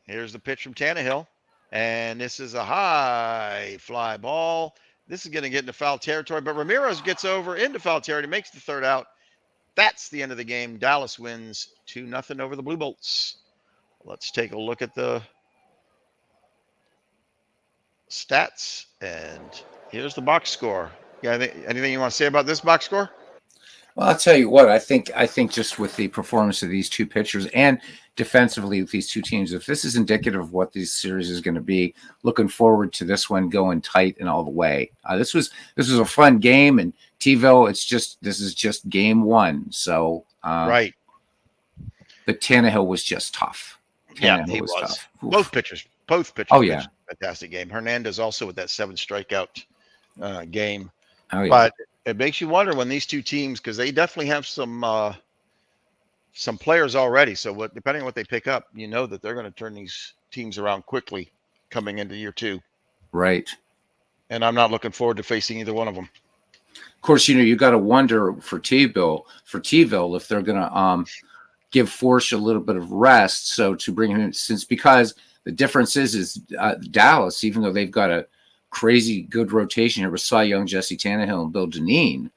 Here's the pitch from Tannehill. And this is a high fly ball. This is going to get into foul territory, but Ramirez gets over into foul territory, makes the 3rd out. That's the end of the game. Dallas wins 2-0 over the Blue Bolts. Let's take a look at the stats, and here's the box score. Yeah, anything you want to say about this box score? Well, I'll tell you what, I think just with the performance of these 2 pitchers and defensively with these 2 teams, if this is indicative of what this series is going to be, looking forward to this one going tight and all the way. This was a fun game, and TiVo, this is just game 1. So right. But Tannehill was just tough. Yeah, he was tough. Both pitchers. Oh yeah, fantastic game. Hernandez also with that 7 strikeout game. Oh yeah. But it makes you wonder when these 2 teams, because they definitely have some players already. So depending on what they pick up, you know that they're going to turn these teams around quickly coming into year 2. Right. And I'm not looking forward to facing either one of them. Of course, you got to wonder for T-Bill if they're going to give Forsch a little bit of rest. So to bring him in, because the difference is Dallas, even though they've got a crazy good rotation here with Cy Young, Jesse Tannehill, and Bill Dineen,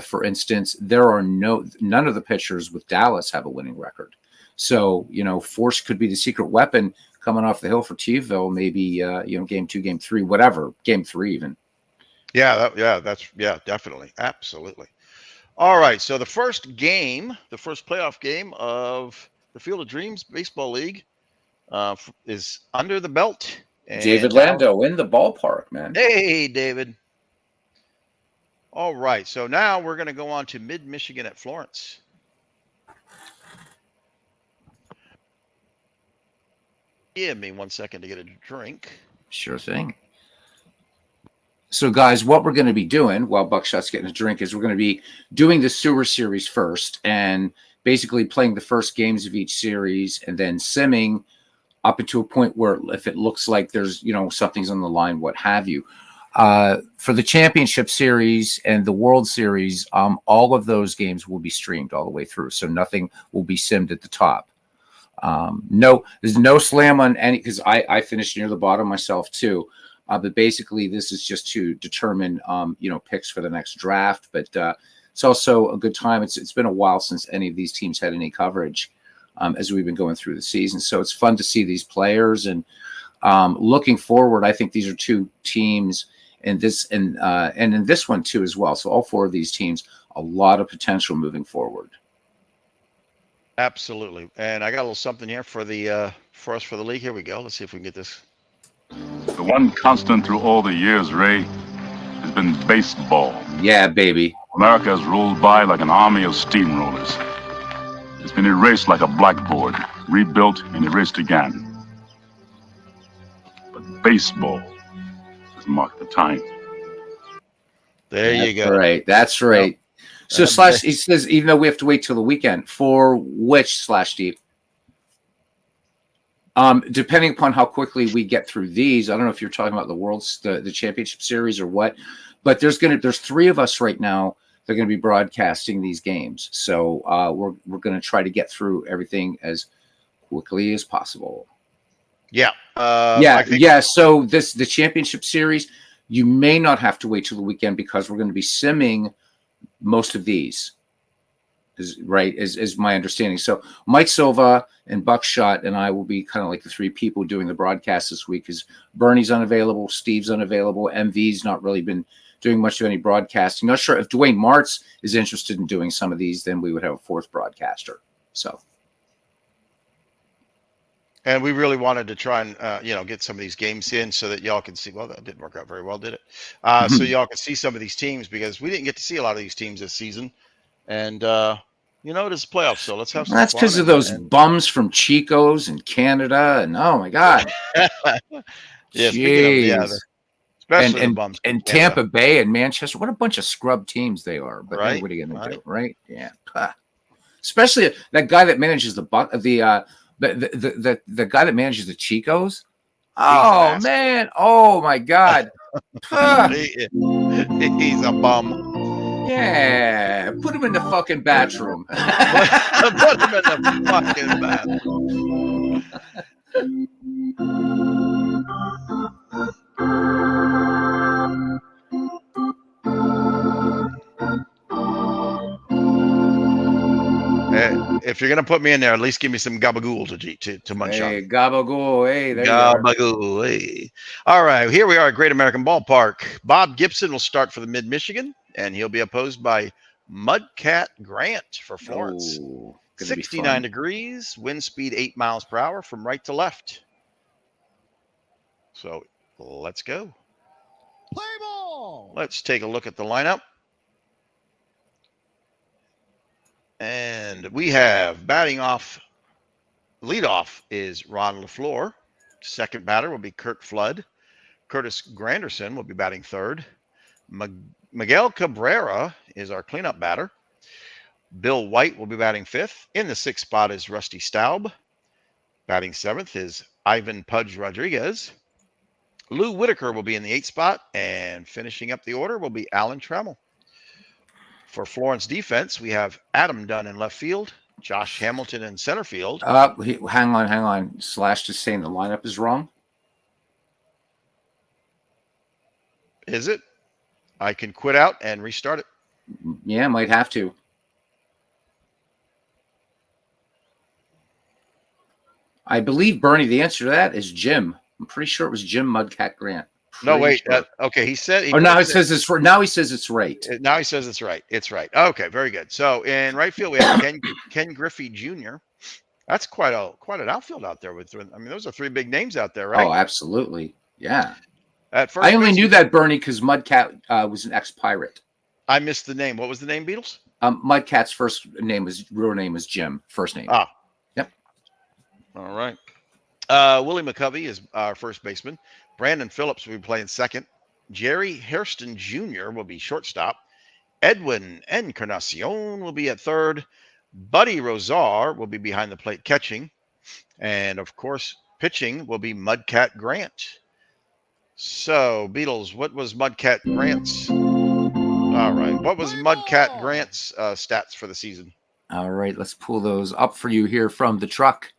for instance, there are none of the pitchers with Dallas have a winning record. So, Force could be the secret weapon coming off the hill for TiVo, maybe, game 2, game 3, whatever, game 3 even. Yeah, definitely. Absolutely. All right. So the first playoff game of the Field of Dreams Baseball League is under the belt. David Lando in the ballpark, man. Hey, David. All right. So now we're going to go on to Mid-Michigan at Florence. Give me 1 second to get a drink. Sure thing. So, guys, what we're going to be doing while Buckshot's getting a drink is we're going to be doing the Sewer Series first and basically playing the first games of each series and then simming up into a point where if it looks like there's, something's on the line, what have you. For the championship series and the World Series, all of those games will be streamed all the way through. So nothing will be simmed at the top. No, there's no slam on any, because I finished near the bottom myself too. But basically, this is just to determine, picks for the next draft. But it's also a good time. It's been a while since any of these teams had any coverage as we've been going through the season. So it's fun to see these players. And looking forward, I think these are two teams in this and in this one too as well. So all four of these teams, a lot of potential moving forward. Absolutely. And I got a little something here for the for us for the league. Here we go. Let's see if we can get this. The one constant through all the years, Ray, has been baseball. Yeah, baby. America has rolled by like an army of steamrollers. It's been erased like a blackboard, rebuilt and erased again. But baseball has marked the time. There you go. Right. That's right. So Slash, he says, even though we have to wait till the weekend, for which Slash Steve? Depending upon how quickly we get through these, I don't know if you're talking about the championship series or what, but there's three of us right now that are going to be broadcasting these games. So we're going to try to get through everything as quickly as possible. Yeah. So the championship series, you may not have to wait till the weekend because we're going to be simming most of these. Is my understanding. So Mike Silva and Buckshot and I will be kind of like the three people doing the broadcast this week because Bernie's unavailable, Steve's unavailable, MV's not really been doing much of any broadcasting. Not sure if Dwayne Martz is interested in doing some of these, then we would have a fourth broadcaster. So. And we really wanted to try and, get some of these games in so that y'all can see. Well, that didn't work out very well, did it? So y'all can see some of these teams because we didn't get to see a lot of these teams this season. And, it is playoffs, so let's have some That's because of those bums from Chico's and Canada. And oh, my God. Yeah, especially the bums. And Tampa Bay and Manchester. What a bunch of scrub teams they are. But right, what are you going to do, right? Yeah. Especially that guy that manages the guy that manages the Chicos. Oh, man. Oh, my God. He's a bum. Yeah, put him in the fucking bathroom. Put him in the fucking bathroom. If you're gonna put me in there, at least give me some gabagool to munch on. Hey, gabagool, hey, there gabagool, hey. All right, here we are at Great American Ballpark. Bob Gibson will start for the Mid-Michigan, and he'll be opposed by Mudcat Grant for Florence. 69 degrees, wind speed 8 miles per hour from right to left. So let's go. Play ball. Let's take a look at the lineup. And we have batting off, leadoff is Ron LaFleur. Second batter will be Kurt Flood. Curtis Granderson will be batting third. Miguel Cabrera is our cleanup batter. Bill White will be batting fifth. In the sixth spot is Rusty Staub. Batting seventh is Ivan Pudge Rodriguez. Lou Whitaker will be in the eighth spot. And finishing up the order will be Alan Trammell. For Florence defense, we have Adam Dunn in left field, Josh Hamilton in center field. Hang on. Slash just saying the lineup is wrong. Is it? I can quit out and restart it. Yeah, might have to. I believe, Bernie, the answer to that is Jim. I'm pretty sure it was Jim Mudcat Grant. No, wait. Okay, he said. Now he says it's right. Now he says it's right. Now he says it's right. It's right. Okay, very good. So in right field we have Ken Griffey Jr. That's quite an outfield out there. Those are three big names out there, right? Oh, absolutely. Yeah. At first I only knew that, Bernie, because Mudcat was an ex-pirate. I missed the name. What was the name, Beatles? Mudcat's real name is Jim. First name. Ah. Yep. All right. Willie McCovey is our first baseman. Brandon Phillips will be playing second. Jerry Hairston Jr. will be shortstop. Edwin Encarnacion will be at third. Buddy Rosar will be behind the plate catching. And of course, pitching will be Mudcat Grant. So, Beatles, what was Mudcat Grant's? All right. What was Mudcat Grant's stats for the season? All right. Let's pull those up for you here from the truck.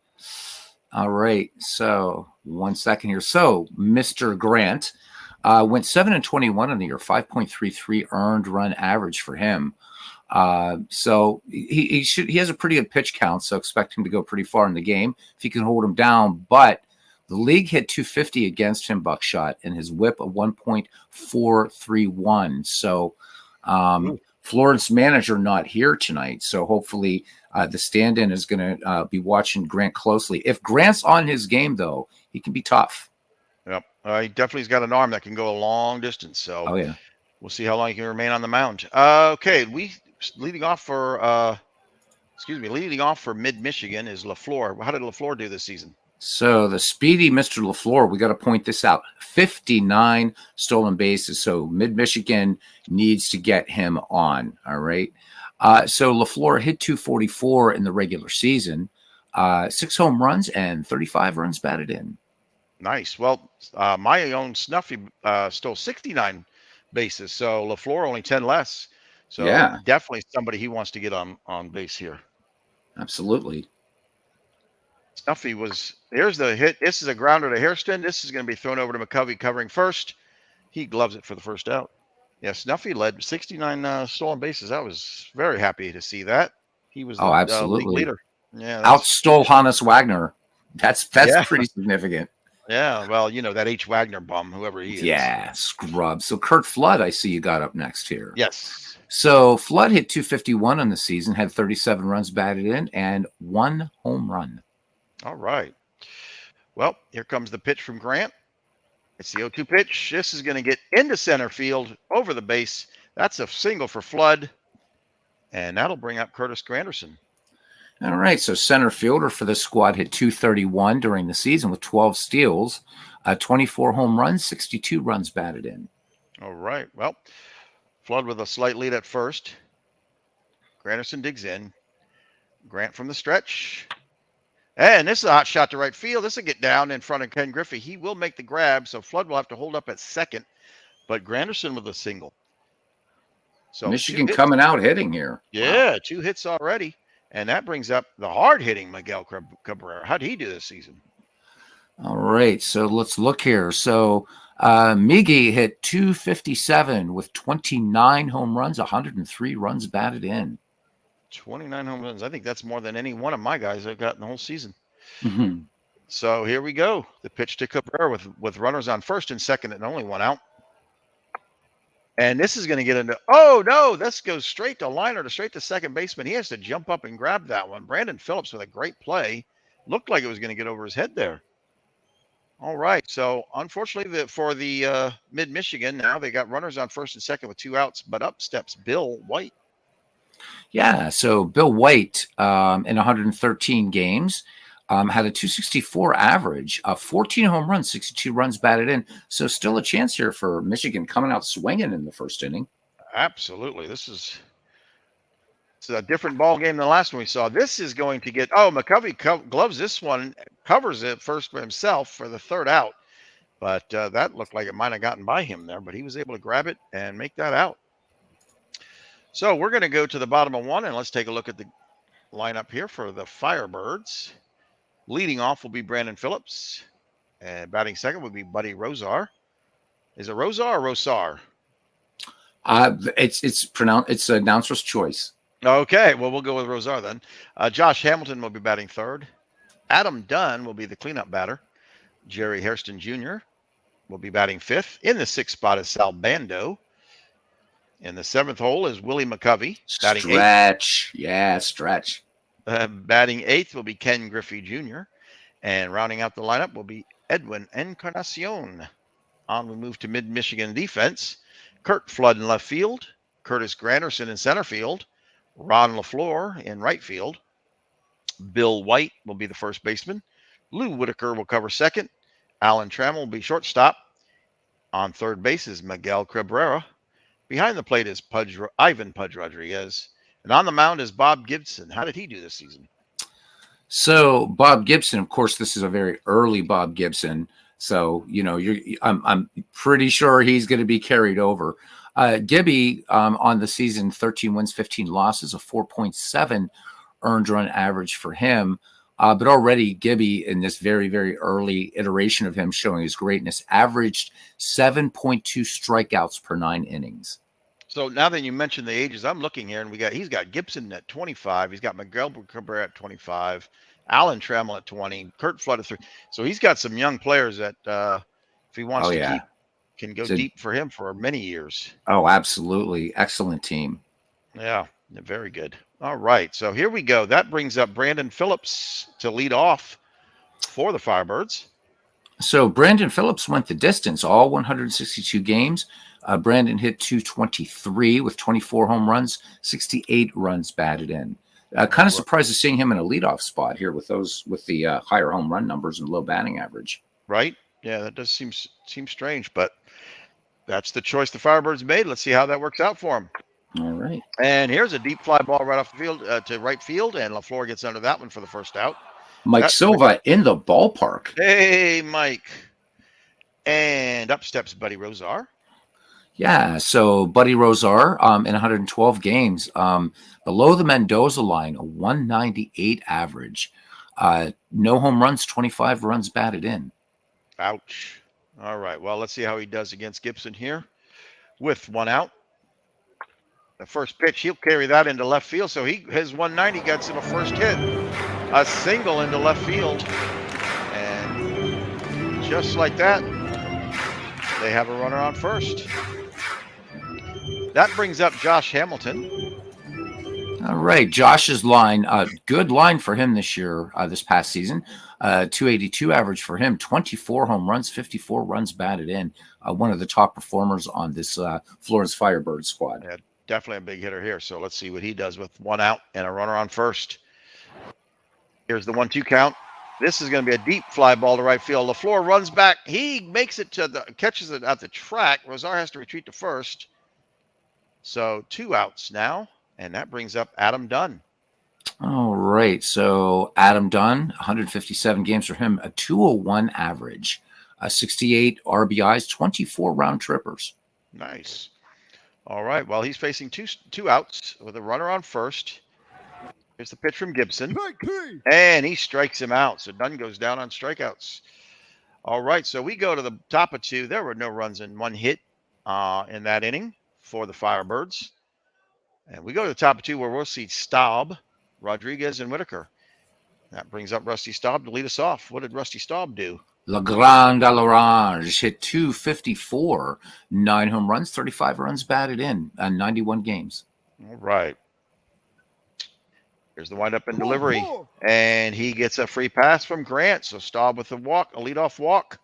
All right. So, 1 second here. So, Mr. Grant went 7-21 in the year, 5.33 earned run average for him. So he has a pretty good pitch count, so expect him to go pretty far in the game if you can hold him down. But the league hit 250 against him, Buckshot, and his whip of 1.431. So Florence manager not here tonight, so hopefully the stand-in is going to be watching Grant closely. If Grant's on his game, though, he can be tough. Yep, he definitely's got an arm that can go a long distance. So we'll see how long he can remain on the mound. Okay, leading off for Mid-Michigan is LaFleur. How did LaFleur do this season? So the speedy Mr. LaFleur, we got to point this out, 59 stolen bases. So Mid-Michigan needs to get him on, all right? So LaFleur hit 244 in the regular season, 6 home runs and 35 runs batted in. Nice. Well, my own Snuffy stole 69 bases, so LaFleur only 10 less. So definitely somebody he wants to get on base here. Absolutely. Snuffy here's the hit. This is a grounder to Hairston. This is going to be thrown over to McCovey covering first. He gloves it for the first out. Yeah, Snuffy led 69 stolen bases. I was very happy to see that. He was the league leader. Yeah, outstole Hannes Wagner. That's pretty significant. Yeah, well, that H. Wagner bum, whoever he is. Yeah, scrub. So Kurt Flood, I see you got up next here. Yes. So Flood hit 251 on the season, had 37 runs batted in, and 1 home run. All right. Well, here comes the pitch from Grant. It's the 0-2 pitch. This is going to get into center field, over the base. That's a single for Flood, and that'll bring up Curtis Granderson. All right, so center fielder for the squad hit 231 during the season with 12 steals, 24 home runs, 62 runs batted in. All right, well, Flood with a slight lead at first. Granderson digs in. Grant from the stretch. And this is a hot shot to right field. This will get down in front of Ken Griffey. He will make the grab, so Flood will have to hold up at second, but Granderson with a single. So Michigan coming out hitting here. Yeah, wow. 2 hits already. And that brings up the hard-hitting Miguel Cabrera. How did he do this season? All right, so let's look here. So Miggy hit 257 with 29 home runs, 103 runs batted in. 29 home runs. I think that's more than any one of my guys I've got in the whole season. Mm-hmm. So here we go. The pitch to Cabrera with runners on first and second and only 1 out. And this is going to get into, oh, no, this goes straight to second baseman. He has to jump up and grab that one. Brandon Phillips with a great play. Looked like it was going to get over his head there. All right. So, unfortunately, for the Mid-Michigan, now they got runners on first and second with 2 outs, but up steps Bill White. Yeah, so Bill White in 113 games had a 264 average, 14 home runs, 62 runs batted in. So still a chance here for Michigan coming out swinging in the first inning. Absolutely. This is a different ball game than the last one we saw. This is going to get, McCovey gloves this one, covers it first for himself for the 3rd out. But that looked like it might have gotten by him there, but he was able to grab it and make that out. So we're going to go to the bottom of 1, and let's take a look at the lineup here for the Firebirds. Leading off will be Brandon Phillips, and batting second will be Buddy Rosar. Is it Rosar or Rosar? It's announcer's choice. Okay, well, we'll go with Rosar then. Josh Hamilton will be batting third. Adam Dunn will be the cleanup batter. Jerry Hairston Jr. will be batting fifth. In the 6th spot is Sal Bando. In the 7th hole is Willie McCovey. Stretch. Yeah, stretch. Batting 8th will be Ken Griffey Jr. And rounding out the lineup will be Edwin Encarnacion. On we move to Mid-Michigan defense. Kurt Flood in left field. Curtis Granderson in center field, Ron LaFleur in right field, Bill White will be the first baseman, Lou Whitaker will cover second, Alan Trammell will be shortstop. On third base is Miguel Cabrera. Behind the plate is Ivan Pudge Rodriguez. And on the mound is Bob Gibson. How did he do this season? So Bob Gibson, of course, this is a very early Bob Gibson. So, I'm pretty sure he's going to be carried over. Gibby on the season, 13 wins, 15 losses, a 4.7 earned run average for him. But already Gibby, in this very, very early iteration of him showing his greatness, averaged 7.2 strikeouts per 9 innings. So now that you mentioned the ages, I'm looking here, and he's got Gibson at 25. He's got Miguel Cabrera at 25, Alan Trammell at 20, Kurt Flood at 3. So he's got some young players that, if he wants to keep, can go deep for him for many years. Oh, absolutely. Excellent team. Yeah, very good. All right, so here we go. That brings up Brandon Phillips to lead off for the Firebirds. So Brandon Phillips went the distance, all 162 games. Brandon hit .223 with 24 home runs, 68 runs batted in. Kind of surprised to seeing him in a leadoff spot here with the higher home run numbers and low batting average. Right? Yeah, that does seem strange, but that's the choice the Firebirds made. Let's see how that works out for him. All right. And here's a deep fly ball right off the field to right field, and LaFleur gets under that one for the first out. Mike Silva in the ballpark. Hey, Mike. And up steps Buddy Rozar. Yeah, so Buddy Rozar in 112 games, below the Mendoza line, a 198 average. No home runs, 25 runs batted in. Ouch. All right, well, let's see how he does against Gibson here with one out. The first pitch, he'll carry that into left field, so his 190 gets him a first hit. A single into left field. And just like that, they have a runner on first. That brings up Josh Hamilton. All right, Josh's line, good line for him this year, this past season. 282 average for him, 24 home runs, 54 runs batted in. One of the top performers on this Florence Firebird squad. Yeah, definitely a big hitter here. So let's see what he does with one out and a runner on first. Here's the 1-2 count. This is going to be a deep fly ball to right field. LaFleur runs back. He makes it catches it at the track. Rozar has to retreat to first. So 2 outs now, and that brings up Adam Dunn. All right, so Adam Dunn, 157 games for him, a 201 average, 68 RBIs, 24 round trippers. Nice. All right, well, he's facing two outs with a runner on first. Here's the pitch from Gibson, and he strikes him out. So Dunn goes down on strikeouts. All right, so we go to the top of 2. There were no runs and 1 hit in that inning for the Firebirds. And we go to the top of 2 where we'll see Staub, Rodriguez, and Whitaker. That brings up Rusty Staub to lead us off. What did Rusty Staub do? Le Grand à l'Orange hit .254, 9 home runs, 35 runs batted in, 91 games. All right. Here's the windup and delivery. And he gets a free pass from Grant. So Staub with a leadoff walk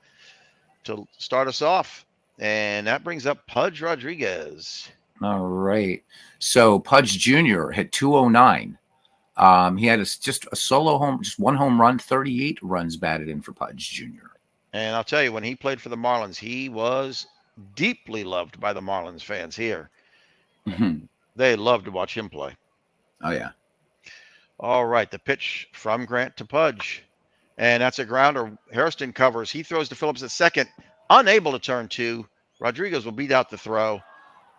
to start us off. And that brings up Pudge Rodriguez. All right. So Pudge Jr. hit .209. He had just a solo home, just 1 home run, 38 runs batted in for Pudge Jr. And I'll tell you, when he played for the Marlins, he was deeply loved by the Marlins fans here. Mm-hmm. They love to watch him play. Oh, yeah. All right, the pitch from Grant to Pudge. And that's a grounder. Hairston covers. He throws to Phillips at second. Unable to turn 2. Rodriguez will beat out the throw.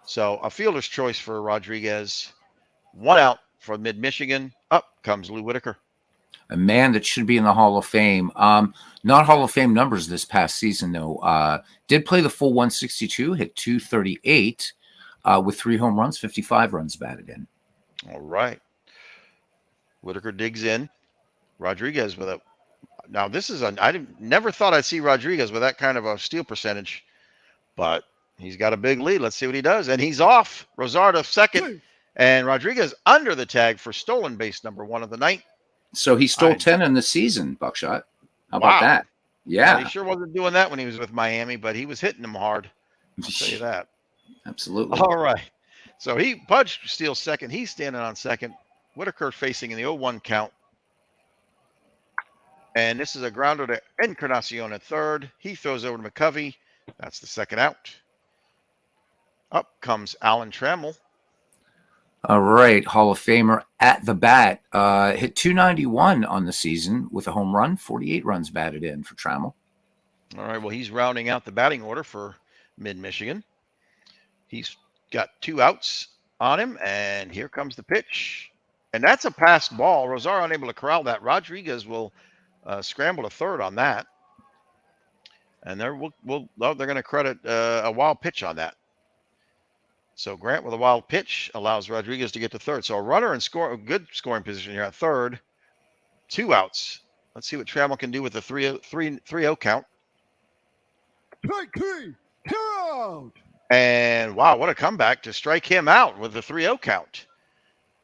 So a fielder's choice for Rodriguez. 1 out for Mid-Michigan. Up comes Lou Whitaker. A man that should be in the Hall of Fame. Not Hall of Fame numbers this past season, though. Did play the full 162, hit .238 with 3 home runs, 55 runs batted in. All right. Whitaker digs in. Rodriguez with a. Now, this is never thought I'd see Rodriguez with that kind of a steal percentage, but he's got a big lead. Let's see what he does. And he's off. Rozar to second. And Rodriguez under the tag for stolen base number 1 of the night. So he stole 10 in the season, Buckshot. How about that? Yeah. Well, he sure wasn't doing that when he was with Miami, but he was hitting them hard. I'll tell you that. Absolutely. All right. So Pudge steals second. He's standing on second. Whitaker facing in the 0-1 count. And this is a grounder to Encarnacion at third. He throws over to McCovey. That's the second out. Up comes Alan Trammell. All right, Hall of Famer at the bat. Hit 291 on the season with a home run, 48 runs batted in for Trammell. All right, well, he's rounding out the batting order for Mid-Michigan. He's got 2 outs on him, and here comes the pitch. And that's a passed ball. Rosario unable to corral that. Rodriguez will scramble to third on that. And they're going to credit a wild pitch on that. So Grant with a wild pitch allows Rodriguez to get to third. So a runner and good scoring position here at third. 2 outs. Let's see what Trammell can do with the 3-0 count. Strike 3, you're out. And wow, what a comeback to strike him out with the 3-0 count.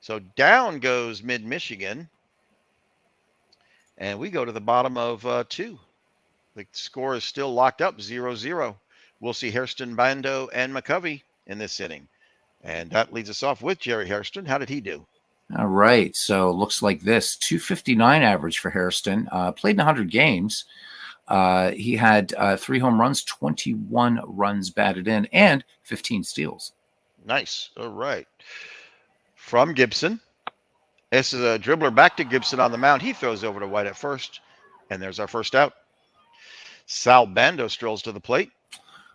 So down goes Mid-Michigan. And we go to the bottom of 2. The score is still locked up, 0-0. We'll see Hairston, Bando, and McCovey in this inning. And that leads us off with Jerry Hairston. How did he do? All right, so looks like this. 259 average for Hairston. Played in 100 games. He had 3 home runs, 21 runs batted in, and 15 steals. Nice. All right. From Gibson. This is a dribbler back to Gibson on the mound. He throws over to White at first, and there's our first out. Sal Bando strolls to the plate.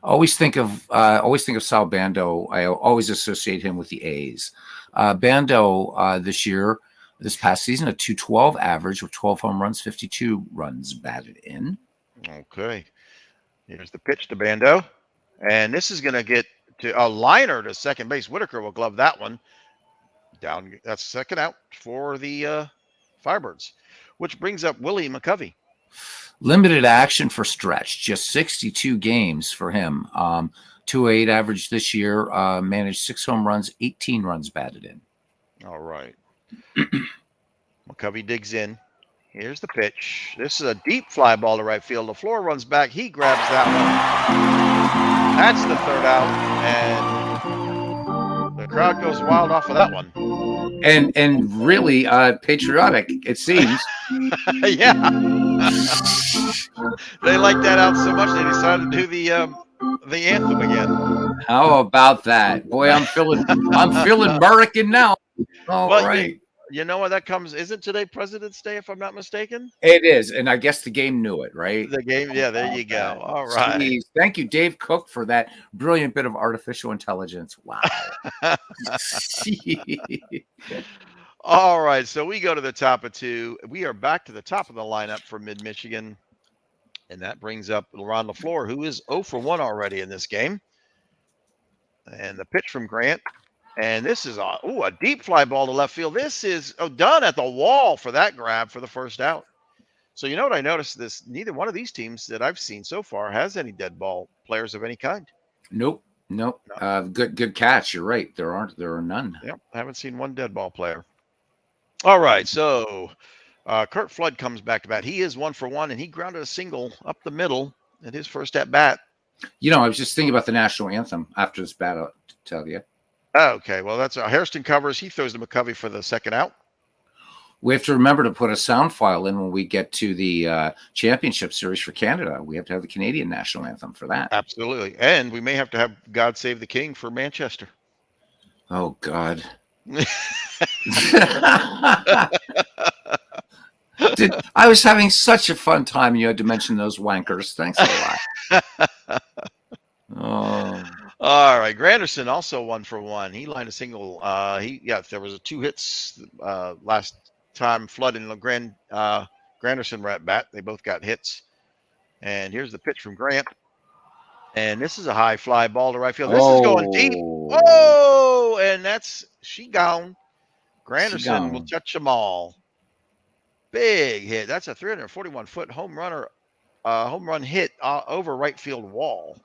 Always think of Sal Bando. I always associate him with the A's. Bando this past season, a 212 average with 12 home runs, 52 runs batted in. Okay. Here's the pitch to Bando. And this is going to get to a liner to second base. Whitaker will glove that one. Down. That's second out for the Firebirds, which brings up Willie McCovey. Limited action for Stretch, just 62 games for him. 208 average this year, managed 6 home runs, 18 runs batted in. All right. McCovey digs in. Here's the pitch. This is a deep fly ball to right field. LaFleur runs back. He grabs that one. That's the third out. And the crowd goes wild off of that one. And really patriotic, it seems. Yeah. They liked that out so much they decided to do the anthem again. How about that? Boy, I'm feeling American now. All right. You know what that comes? Isn't today President's Day, if I'm not mistaken? It is, and I guess the game knew it, right? The game, yeah. There you go. All right. Jeez. Thank you, Dave Cook, for that brilliant bit of artificial intelligence. Wow. All right, so we go to the top of 2. We are back to the top of the lineup for Mid-Michigan, and that brings up Ron LaFleur, who is 0 for 1 already in this game. And the pitch from Grant. And this is a deep fly ball to left field. This is done at the wall for that grab for the first out. So you know what I noticed? Neither one of these teams that I've seen so far has any dead ball players of any kind. Nope. No. Good catch. You're right. There are none. Yep, I haven't seen one dead ball player. All right, so Kurt Flood comes back to bat. He is 1 for 1, and he grounded a single up the middle at his first at bat. You know, I was just thinking about the national anthem after this bat, to tell you. Okay, well, that's Hairston covers. He throws to McCovey for the second out. We have to remember to put a sound file in when we get to the championship series for Canada. We have to have the Canadian national anthem for that. Absolutely. And we may have to have God Save the King for Manchester. Oh, God. I was having such a fun time. You had to mention those wankers. Thanks a lot. Oh. All right, Granderson also 1 for 1. He lined a single. There was 2 hits last time. Flood and Granderson were at bat. They both got hits. And here's the pitch from Grant. And this is a high fly ball to right field. This is going deep. Oh, and she gone. Granderson will touch them all. Big hit. That's a 341-foot home run hit over right field wall.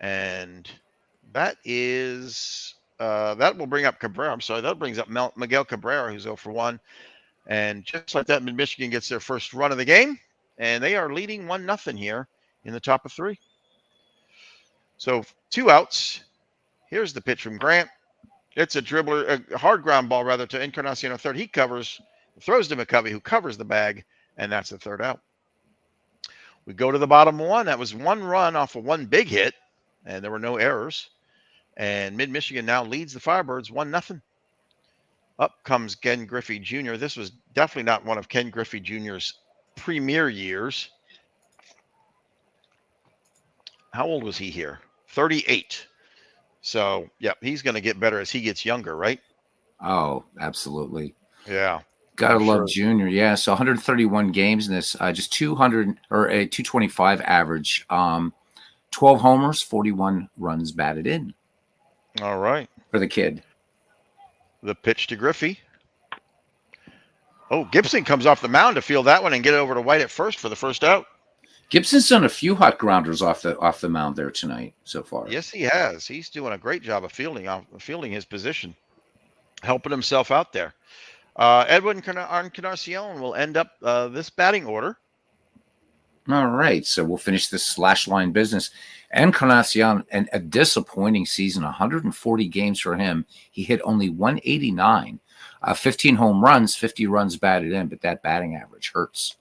And that is that will bring up Cabrera. I'm sorry, that brings up Miguel Cabrera, who's 0 for 1. And just like that, Mid-Michigan gets their first run of the game, and they are leading 1-0 here in the top of 3. So 2 outs. Here's the pitch from Grant. It's a dribbler, a hard ground ball rather to Encarnacion third. He throws to McCovey, who covers the bag, and that's the third out. We go to the bottom one. That was one run off of one big hit, and there were no errors. And Mid-Michigan now leads the Firebirds 1-0. Up comes Ken Griffey Jr. This was definitely not one of Ken Griffey Jr.'s premier years. How old was he here? 38. So, yeah, he's going to get better as he gets younger, right? Oh, absolutely. Yeah. Gotta I'm love sure. Junior. Yeah, so 131 games in this, just 200 or a 225 average, 12 homers, 41 runs batted in All right. for the kid. The pitch to Griffey. Oh, Gibson comes off the mound to field that one and get it over to White at first for the first out. Gibson's done a few hot grounders off the mound there tonight so far. Yes, he has. He's doing a great job of fielding his position, helping himself out there. Edwin Encarnacion will end up this batting order. All right, so we'll finish this slash line business. Encarnacion, and a disappointing season, 140 games for him. He hit only 189, 15 home runs, 50 runs batted in, but that batting average hurts.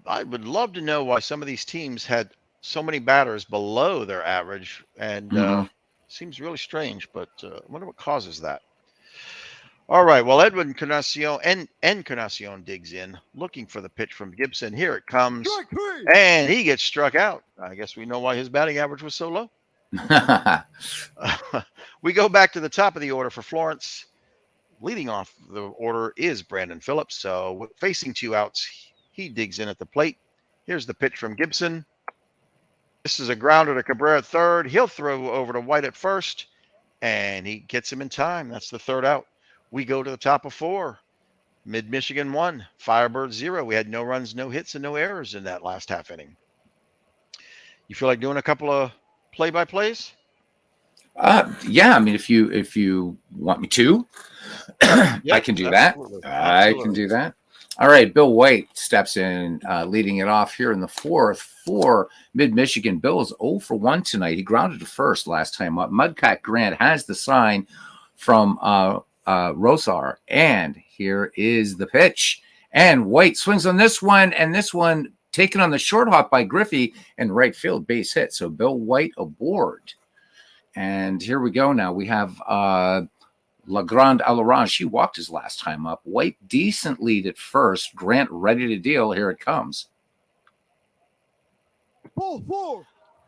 I would love to know why some of these teams had so many batters below their average, and seems really strange, but I wonder what causes that. All right, well, Edwin Encarnacion digs in, looking for the pitch from Gibson. Here it comes, and he gets struck out. I guess we know why his batting average was so low. We go back to the top of the order for Florence. Leading off the order is Brandon Phillips. So facing two outs, he digs in at the plate. Here's the pitch from Gibson. This is a grounder to Cabrera at third. He'll throw over to White at first, and he gets him in time. That's the third out. We go to the top of four. Mid-Michigan 1, Firebird 0. We had no runs, no hits, and no errors in that last half inning. You feel like doing a couple of play-by-plays? Yeah, I mean, if you want me to, I can do that. I can do that. All right, Bill White steps in, leading it off here in the fourth for Mid-Michigan. Bill is 0 for 1 tonight. He grounded to first last time up. Mudcat Grant has the sign from Rosar, and here is the pitch. And White swings on this one, and this one taken on the short hop by Griffey and right field, base hit. So Bill White aboard. And here we go now. We have Legrand Alarange. He walked his last time up. White decent lead at first. Grant ready to deal. Here it comes.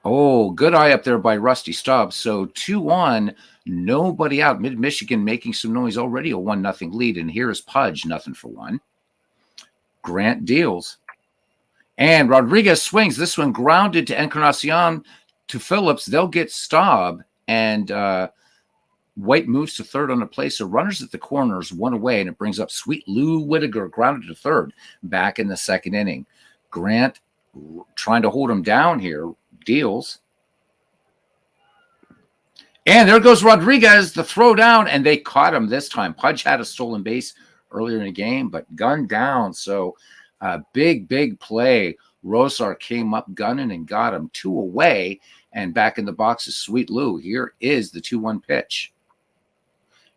Oh, good eye up there by Rusty Stubbs. So 2-1, nobody out. Mid-Michigan making some noise already. A 1-0 lead. And here's Pudge, 0-1. Grant deals. And Rodriguez swings. This one grounded to Encarnacion to Phillips. They'll get Staub. And White moves to third on the play. So runners at the corners, one away. And it brings up Sweet Lou Whittaker, grounded to third, back in the second inning. Grant trying to hold him down here. Deals. And there goes Rodriguez, the throw down, and they caught him this time. Pudge had a stolen base earlier in the game, but gunned down. So big play. Rosar came up gunning and got him 2 away, and back in the box is Sweet Lou. Here is the 2-1 pitch.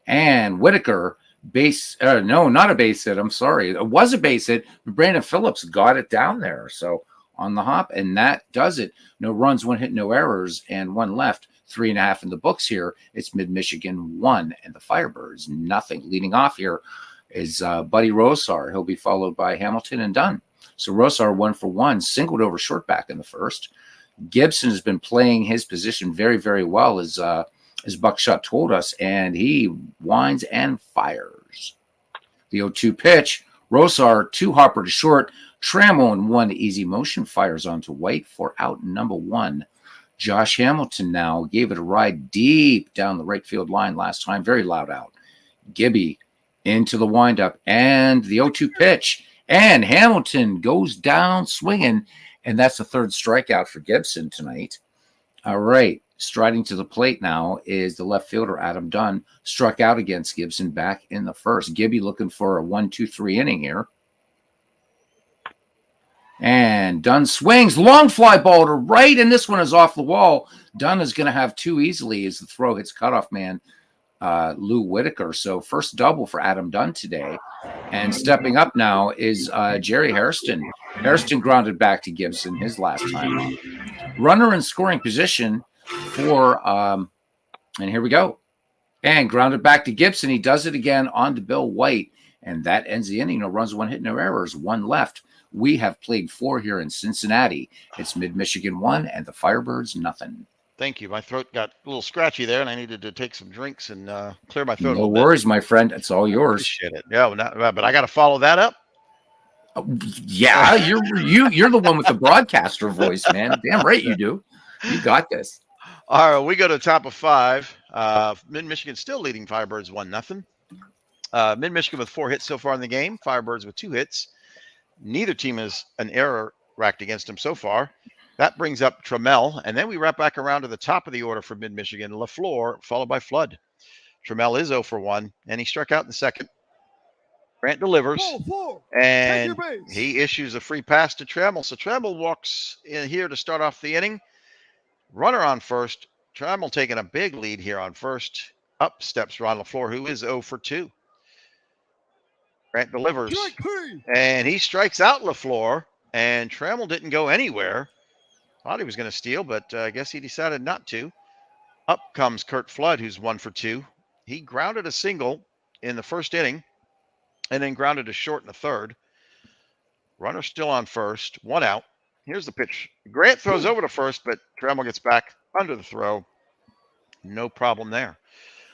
And Whitaker, not a base hit. I'm sorry. It was a base hit, but Brandon Phillips got it down there. So on the hop, and that does it. No runs, 1 hit, no errors, and 1 left. 3.5 in the books here. It's Mid-Michigan 1 and the Firebirds 0. Leading off here is Buddy Rosar. He'll be followed by Hamilton and Dunn. So Rosar 1 for 1, singled over short back in the first. Gibson has been playing his position very, very well, as Buckshot told us, and he winds and fires. The 0-2 pitch. Rosar 2 hopper to short. Trammell in 1 easy motion fires onto White for out number 1. Josh Hamilton now gave it a ride deep down the right field line last time. Very loud out. Gibby into the windup and the 0-2 pitch. And Hamilton goes down swinging. And that's the third strikeout for Gibson tonight. All right. Striding to the plate now is the left fielder, Adam Dunn. Struck out against Gibson back in the first. Gibby looking for a 1-2-3 inning here. And Dunn swings, long fly ball to right, and this one is off the wall. Dunn is going to have 2 easily as the throw hits cutoff man Lou Whitaker. So first double for Adam Dunn today. And stepping up now is Jerry Hairston. Hairston grounded back to Gibson his last time up. Runner in scoring position for, and here we go. And grounded back to Gibson. He does it again on to Bill White. And that ends the inning. No runs, one hit, no errors, one left. We have played 4 here in Cincinnati. It's Mid-Michigan 1 and the Firebirds nothing. Thank you. My throat got a little scratchy there, and I needed to take some drinks and clear my throat. No worries, my friend. It's all yours. Appreciate it. Yeah, but I got to follow that up. Yeah, you're the one with the broadcaster voice, man. Damn right you do. You got this. All right, we go to the top of 5. Mid-Michigan still leading Firebirds 1-0. Mid-Michigan with 4 hits so far in the game. Firebirds with 2 hits. Neither team has an error racked against them so far. That brings up Trammell, and then we wrap back around to the top of the order for Mid-Michigan. LaFleur, followed by Flood. Trammell is 0 for 1, and he struck out in the second. Grant delivers, and he issues a free pass to Trammell. So Trammell walks in here to start off the inning. Runner on first. Trammell taking a big lead here on first. Up steps Ron LaFleur, who is 0 for 2. Grant delivers, and he strikes out LaFleur, and Trammell didn't go anywhere. Thought he was going to steal, but I guess he decided not to. Up comes Kurt Flood, who's 1 for 2. He grounded a single in the first inning and then grounded a short in the third. Runner still on first, 1 out. Here's the pitch. Grant throws over to first, but Trammell gets back under the throw. No problem there.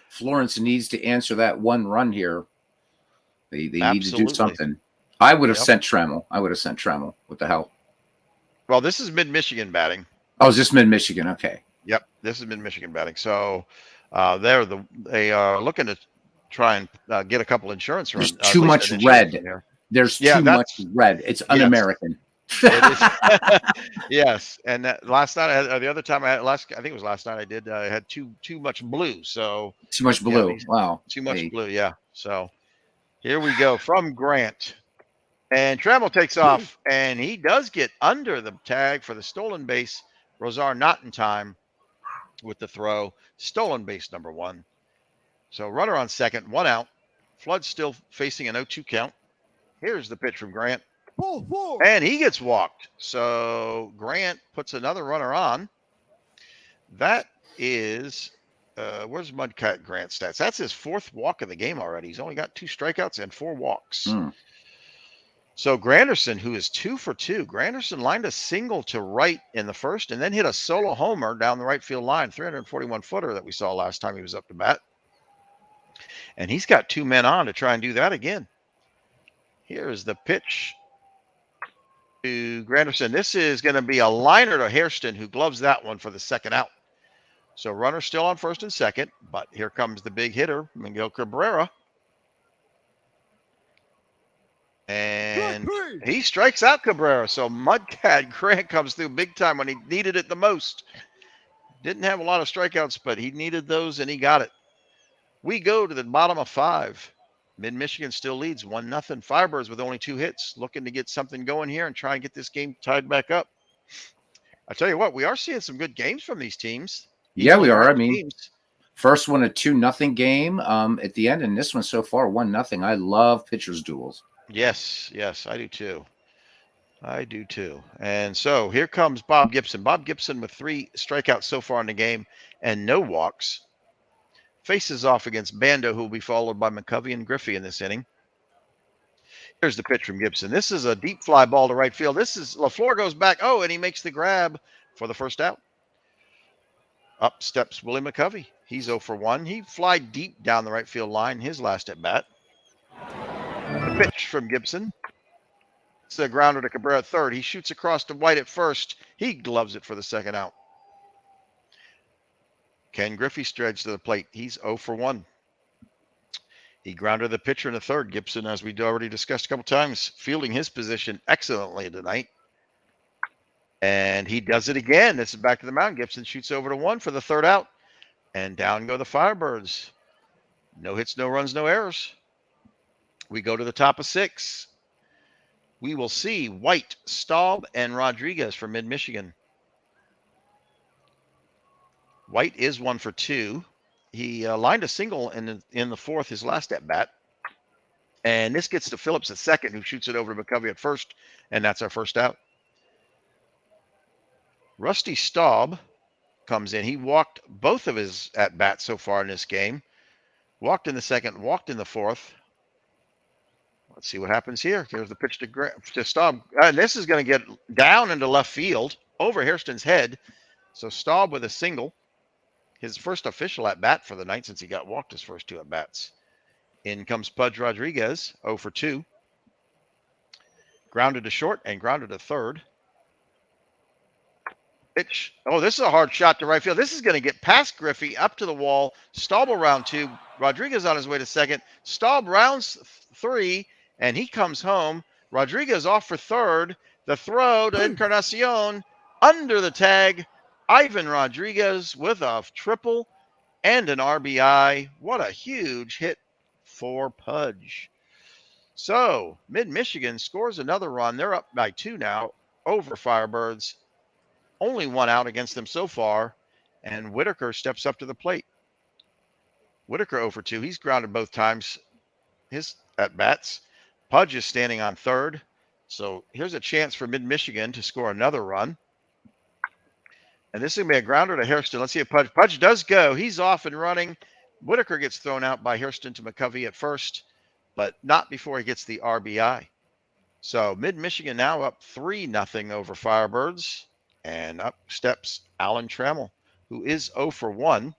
Florence needs to answer that 1 run here. They need to do Absolutely. something. I would have sent Trammell. What the hell? Well, this is Mid-Michigan batting. Oh, is this Mid-Michigan? Okay. Yep, this is Mid-Michigan batting. So they are looking to try and get a couple insurance runs. There's too much red. There's too much red. It's un-American. It is. Yes, and last night, the other time I think it was last night, I had too much blue. So too much blue. Wow. Too much blue. Yeah. So here we go from Grant. And Trammell takes off, and he does get under the tag for the stolen base. Rosar not in time with the throw. Stolen base number 1. So runner on second, 1 out. Flood still facing an 0-2 count. Here's the pitch from Grant. And he gets walked. So Grant puts another runner on. That is, where's Mudcat Grant stats? That's his 4th walk of the game already. He's only got 2 strikeouts and 4 walks. So Granderson, who is 2 for 2, Granderson lined a single to right in the first and then hit a solo homer down the right field line, 341-footer that we saw last time he was up to bat. And he's got 2 men on to try and do that again. Here's the pitch to Granderson. This is going to be a liner to Hairston, who gloves that one for the second out. So runner still on first and second, but here comes the big hitter, Miguel Cabrera. And he strikes out Cabrera. So Mudcat Grant comes through big time when he needed it the most. Didn't have a lot of strikeouts, but he needed those, and he got it. We go to the bottom of 5. Mid-Michigan still leads 1-0. Firebirds with only 2 hits, looking to get something going here and try and get this game tied back up. I tell you what, we are seeing some good games from these teams. Yeah, we are. I mean, first one a 2-0 game at the end, and this one so far 1-0. I love pitchers duels. Yes, I do too. And so here comes Bob Gibson. Bob Gibson with 3 strikeouts so far in the game and no walks. Faces off against Bando, who will be followed by McCovey and Griffey in this inning. Here's the pitch from Gibson. This is a deep fly ball to right field. This is LaFleur goes back. Oh, and he makes the grab for the first out. Up steps Willie McCovey. He's 0 for 1. He flied deep down the right field line his last at bat. The pitch from Gibson. It's a grounder to Cabrera at third. He shoots across to White at first. He gloves it for the second out. Ken Griffey strides to the plate. He's 0 for 1. He grounded the pitcher in the third. Gibson, as we already discussed a couple times, fielding his position excellently tonight. And he does it again. This is back to the mound. Gibson shoots over to 1 for the third out. And down go the Firebirds. No hits, no runs, no errors. We go to the top of 6. We will see White, Staub, and Rodriguez from Mid-Michigan. White is 1 for 2. He lined a single in the fourth, his last at bat. And this gets to Phillips at second, who shoots it over to McCovey at first, and that's our first out. Rusty Staub comes in. He walked both of his at bats so far in this game. Walked in the second, walked in the fourth. Let's see what happens here. Here's the pitch to Staub. And this is going to get down into left field over Hairston's head. So Staub with a single. His first official at bat for the night since he got walked his first two at bats. In comes Pudge Rodriguez, 0 for 2. Grounded to short and grounded to third. Pitch. Oh, this is a hard shot to right field. This is going to get past Griffey up to the wall. Staub will round 2. Rodriguez on his way to second. Staub rounds 3, and he comes home. Rodriguez off for third. The throw to Encarnacion under the tag. Ivan Rodriguez with a triple and an RBI. What a huge hit for Pudge. So, Mid-Michigan scores another run. They're up by 2 now over Firebirds. Only 1 out against them so far, and Whitaker steps up to the plate. Whitaker 0 for 2. He's grounded both times. His at-bats. Pudge is standing on third. So here's a chance for Mid-Michigan to score another run. And this is going to be a grounder to Hairston. Let's see if Pudge does go. He's off and running. Whitaker gets thrown out by Hairston to McCovey at first, but not before he gets the RBI. So Mid-Michigan now up 3-0 over Firebirds. And up steps Alan Trammell, who is 0 for 1.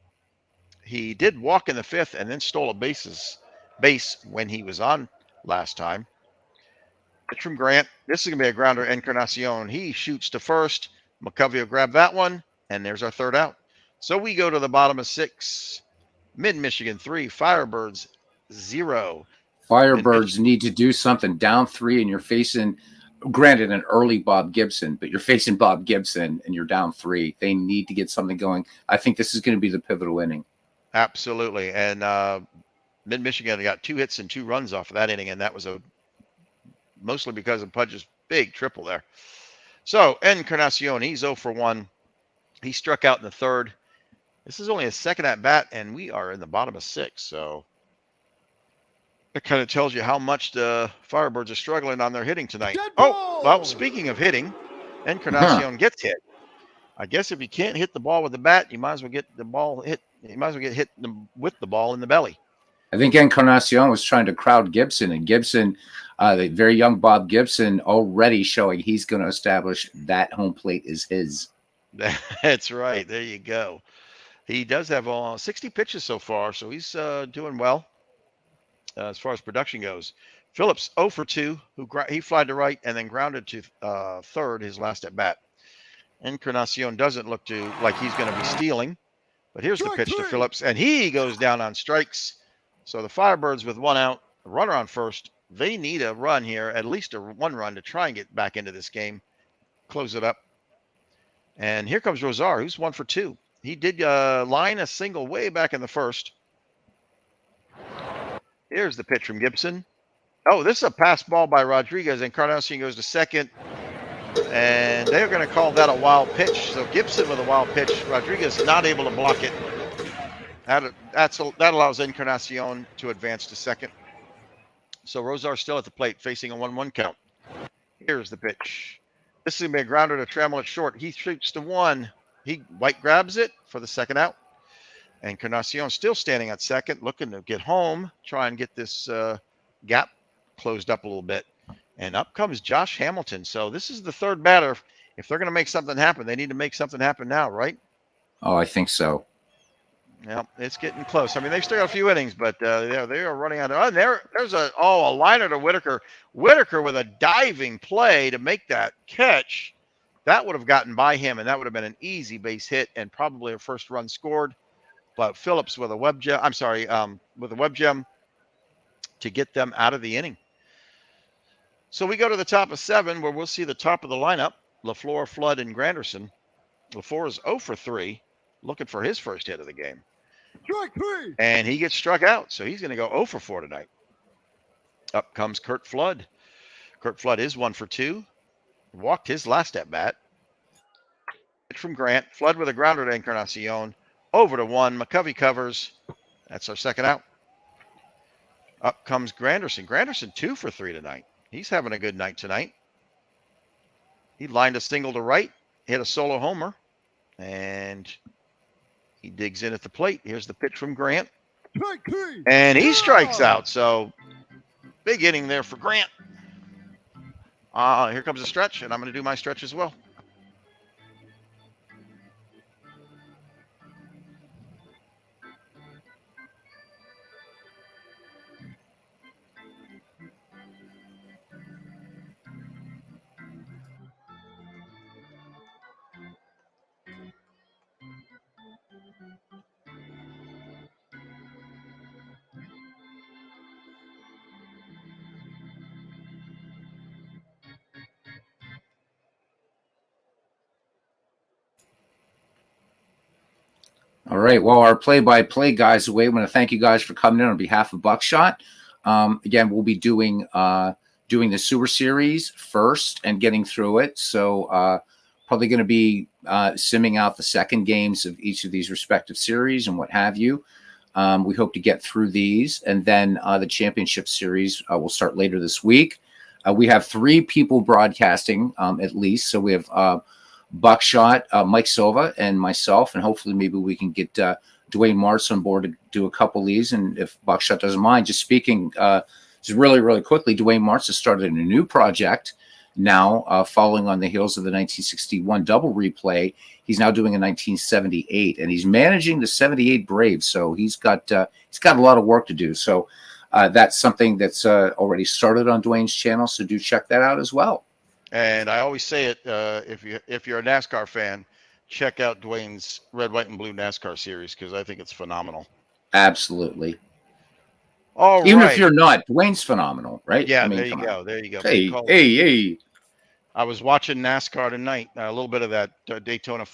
He did walk in the fifth and then stole a base when he was on last time. Pitch from Grant. This is going to be a grounder. Encarnacion. He shoots to first. McCovey will grab that one, and there's our third out. So we go to the bottom of 6. Mid-Michigan 3, Firebirds 0. Firebirds need to do something. Down 3, and you're facing, granted, an early Bob Gibson, but you're facing Bob Gibson, and you're down 3. They need to get something going. I think this is going to be the pivotal inning. Absolutely. And Mid-Michigan got 2 hits and 2 runs off of that inning, and that was mostly because of Pudge's big triple there. So, Encarnacion, he's 0 for 1. He struck out in the third. This is only a second at bat, and we are in the bottom of 6. So, that kind of tells you how much the Firebirds are struggling on their hitting tonight. Oh, well, speaking of hitting, Encarnacion gets hit. I guess if you can't hit the ball with the bat, you might as well get the ball hit. You might as well get hit with the ball in the belly. I think Encarnacion was trying to crowd Gibson, and Gibson, the very young Bob Gibson, already showing he's going to establish that home plate is his. That's right. There you go. He does have 60 pitches so far, so he's doing well as far as production goes. Phillips 0 for 2, he flied to right and then grounded to third his last at bat. Encarnacion doesn't look like he's going to be stealing, but here's the pitch to Phillips, and he goes down on strikes. So the Firebirds with 1 out, a runner on first. They need a run here, at least a 1 run to try and get back into this game, close it up. And here comes Rosar, who's 1 for 2. He did line a single way back in the first. Here's the pitch from Gibson. Oh, this is a pass ball by Rodriguez. Encarnacion goes to second. And they're going to call that a wild pitch. So Gibson with a wild pitch. Rodriguez not able to block it. That allows Encarnacion to advance to second. So Rosar still at the plate, facing a 1-1 count. Here's the pitch. This is going to be a grounder to Trammell at short. He shoots to 1. White grabs it for the second out. Encarnacion still standing at second, looking to get home, try and get this gap closed up a little bit. And up comes Josh Hamilton. So this is the third batter. If they're going to make something happen, they need to make something happen now, right? Oh, I think so. Yeah, it's getting close. I mean, they've still got a few innings, but they are running out of. Oh, there's a liner to Whitaker. Whitaker with a diving play to make that catch. That would have gotten by him, and that would have been an easy base hit and probably a first run scored. But Phillips with a web gem. With a web gem to get them out of the inning. So we go to the top of 7, where we'll see the top of the lineup: LaFleur, Flood, and Granderson. LaFleur is 0 for 3, looking for his first hit of the game. Strike 3. And he gets struck out, so he's going to go 0 for 4 tonight. Up comes Kurt Flood. Kurt Flood is 1 for 2. Walked his last at bat. Pitch from Grant. Flood with a grounder to Encarnacion. Over to 1. McCovey covers. That's our second out. Up comes Granderson. Granderson 2 for 3 tonight. He's having a good night tonight. He lined a single to right, hit a solo homer, and he digs in at the plate. Here's the pitch from Grant. And he strikes out. So big inning there for Grant. Here comes a stretch, and I'm going to do my stretch as well. All right. Well, our play-by-play guys away. I want to thank you guys for coming in on behalf of Buckshot. Again, we'll be doing the Sewer Series first and getting through it. So probably going to be simming out the second games of each of these respective series and what have you. We hope to get through these. And then the championship series will start later this week. We have 3 people broadcasting at least. So we have Buckshot, Mike Silva, and myself, and hopefully maybe we can get Dwayne Martz on board to do a couple of these. And if Buckshot doesn't mind, just speaking just really, really quickly, Dwayne Martz has started a new project now, following on the heels of the 1961 double replay. He's now doing a 1978, and he's managing the 78 Braves. So he's got a lot of work to do. So that's something that's already started on Dwayne's channel. So do check that out as well. And I always say it, if you're a NASCAR fan, check out Dwayne's Red, White, and Blue NASCAR series because I think it's phenomenal. Absolutely. All Even right. if you're not, Dwayne's phenomenal, right? Yeah, I mean, there you go. There you go. Hey. I was watching NASCAR tonight, a little bit of that Daytona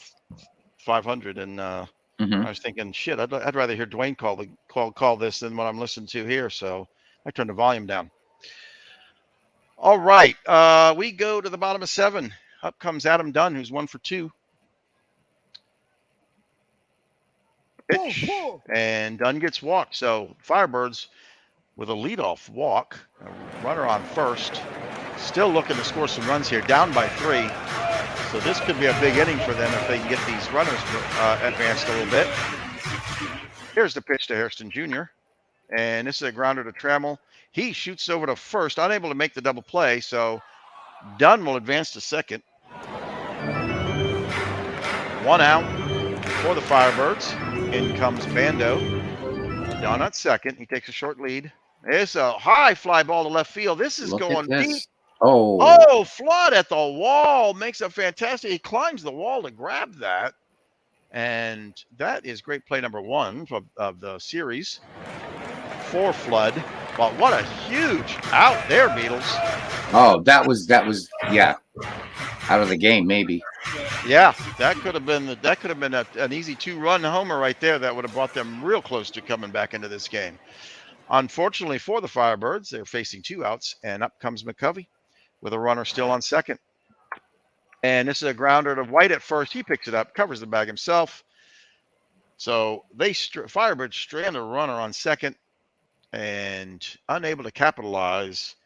500, and I was thinking, shit, I'd rather hear Dwayne call this than what I'm listening to here. So I turned the volume down. All right, we go to the bottom of 7. Up comes Adam Dunn, who's 1 for 2. Pitch, and Dunn gets walked. So Firebirds with a leadoff walk, a runner on first. Still looking to score some runs here, down by 3. So this could be a big inning for them if they can get these runners advanced a little bit. Here's the pitch to Hairston Jr., and this is a grounder to Trammell. He shoots over to first, unable to make the double play, so Dunn will advance to second. 1 out for the Firebirds. In comes Bando. Dunn at second. He takes a short lead. It's a high fly ball to left field. This is going deep. Oh, Flood at the wall. Makes a fantastic. He climbs the wall to grab that. And that is great play number 1 of the series for Flood. But what a huge out there, Beatles. Oh, that was yeah. Out of the game, maybe. Yeah, that could have been an easy 2-run homer right there. That would have brought them real close to coming back into this game. Unfortunately for the Firebirds, they're facing 2 outs, and up comes McCovey with a runner still on second. And this is a grounder to White at first. He picks it up, covers the bag himself. So Firebirds strand a runner on second and unable to capitalize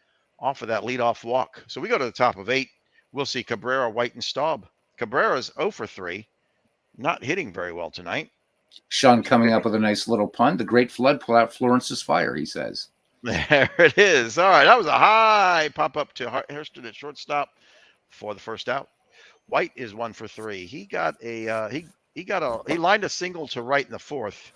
off of that leadoff walk. So we go to the top of 8. We'll see Cabrera, White, and Staub. Cabrera's 0 for 3, not hitting very well tonight. Sean coming up with a nice little pun. The great Flood pull out Florence's fire, he says. There it is. All right, that was a high pop up to Hairston at shortstop for the first out. White is 1 for 3. He got he lined a single to right in the 4th.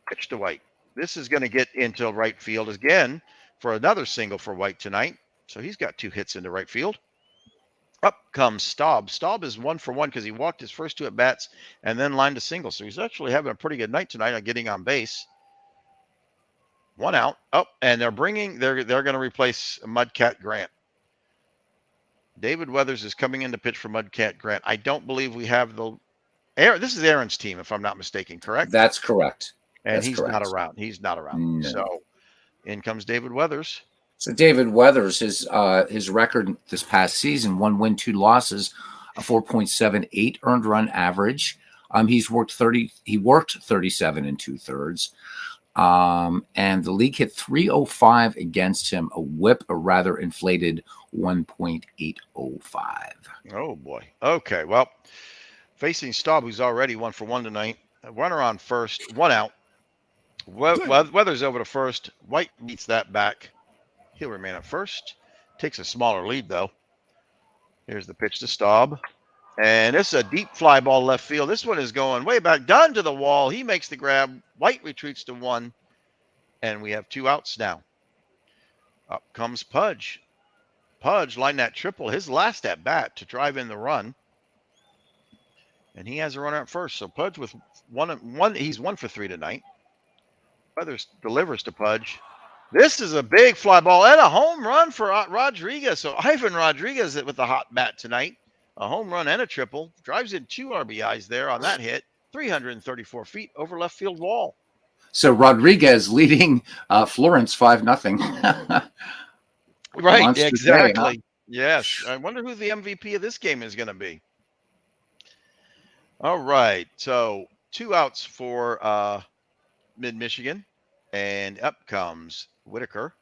Pitch to White. This is going to get into right field again for another single for White tonight. So he's got 2 hits into right field. Up comes Staub. Staub is 1 for 1 because he walked his first 2 at bats and then lined a single. So he's actually having a pretty good night tonight on getting on base. 1 out. Oh, and they're going to replace Mudcat Grant. David Weathers is coming in to pitch for Mudcat Grant. I don't believe we have this is Aaron's team, if I'm not mistaken, correct? That's correct. And That's he's correct. not around. He's not around. No. So in comes David Weathers. So David Weathers, his record this past season, 1 win, 2 losses, a 4.78 earned run average. He worked 37 and 2/3. And the league hit 305 against him, a rather inflated 1.805. Oh boy. Okay. Well, facing Staub, who's already 1-for-1 tonight. A runner on first, one out. Weather's over to first. White beats that back. He'll remain at first. Takes a smaller lead though. Here's the pitch to Staub. And this is a deep fly ball left field. This one is going way back, down to the wall. He makes the grab. White retreats to one. And we have 2 outs now. Up comes Pudge. Pudge lined that triple, his last at bat, to drive in the run. And he has a runner at first. So Pudge with one, he's 1-for-3 tonight. Weathers delivers to Pudge. This is a big fly ball and a home run for Rodriguez. So Ivan Rodriguez with the hot bat tonight. A home run and a triple. Drives in 2 RBIs there on that hit. 334 feet over left field wall. So Rodriguez leading Florence 5-0. Right, Monster exactly. Day, huh? Yes. I wonder who the MVP of this game is going to be. All right. So 2 outs for Mid-Michigan. And up comes Whitaker.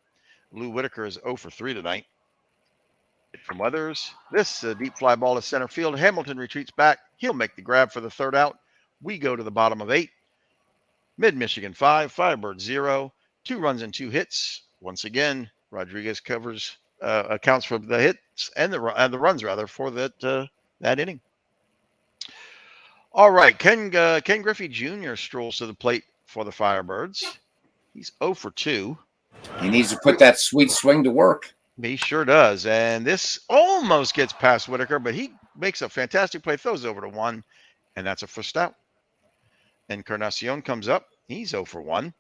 Lou Whitaker is 0-for-3 tonight. From Weathers. This deep fly ball to center field. Hamilton retreats back. He'll make the grab for the 3rd out. We go to the bottom of 8. Mid-Michigan 5, Firebird 0. 2 runs and 2 hits. Once again, Rodriguez accounts for the hits and the runs rather for that inning. All right, Ken Griffey Jr. strolls to the plate for the Firebirds. He's 0-for-2. He needs to put that sweet swing to work. He sure does. And this almost gets past Whitaker, but he makes a fantastic play, throws over to 1, and that's a first out. Encarnacion comes up. He's 0-for-1.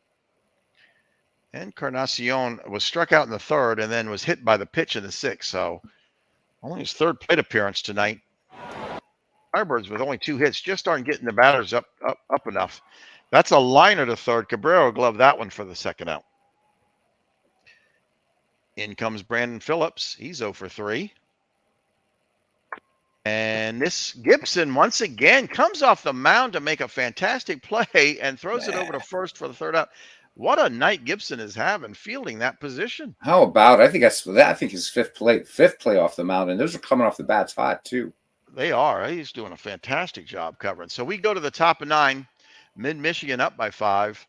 Encarnacion was struck out in the 3rd and then was hit by the pitch in the 6th. So only his 3rd plate appearance tonight. Firebirds with only 2 hits just aren't getting the batters up enough. That's a liner to 3rd. Cabrera gloved that one for the 2nd out. In comes Brandon Phillips. He's 0-for-3. And this Gibson once again comes off the mound to make a fantastic play and throws it over to first for the 3rd out. What a night Gibson is having fielding that position. How about? I think his fifth play off the mound, and those are coming off the bats hot too. They are. He's doing a fantastic job covering. So we go to the top of 9. Mid-Michigan up by 5.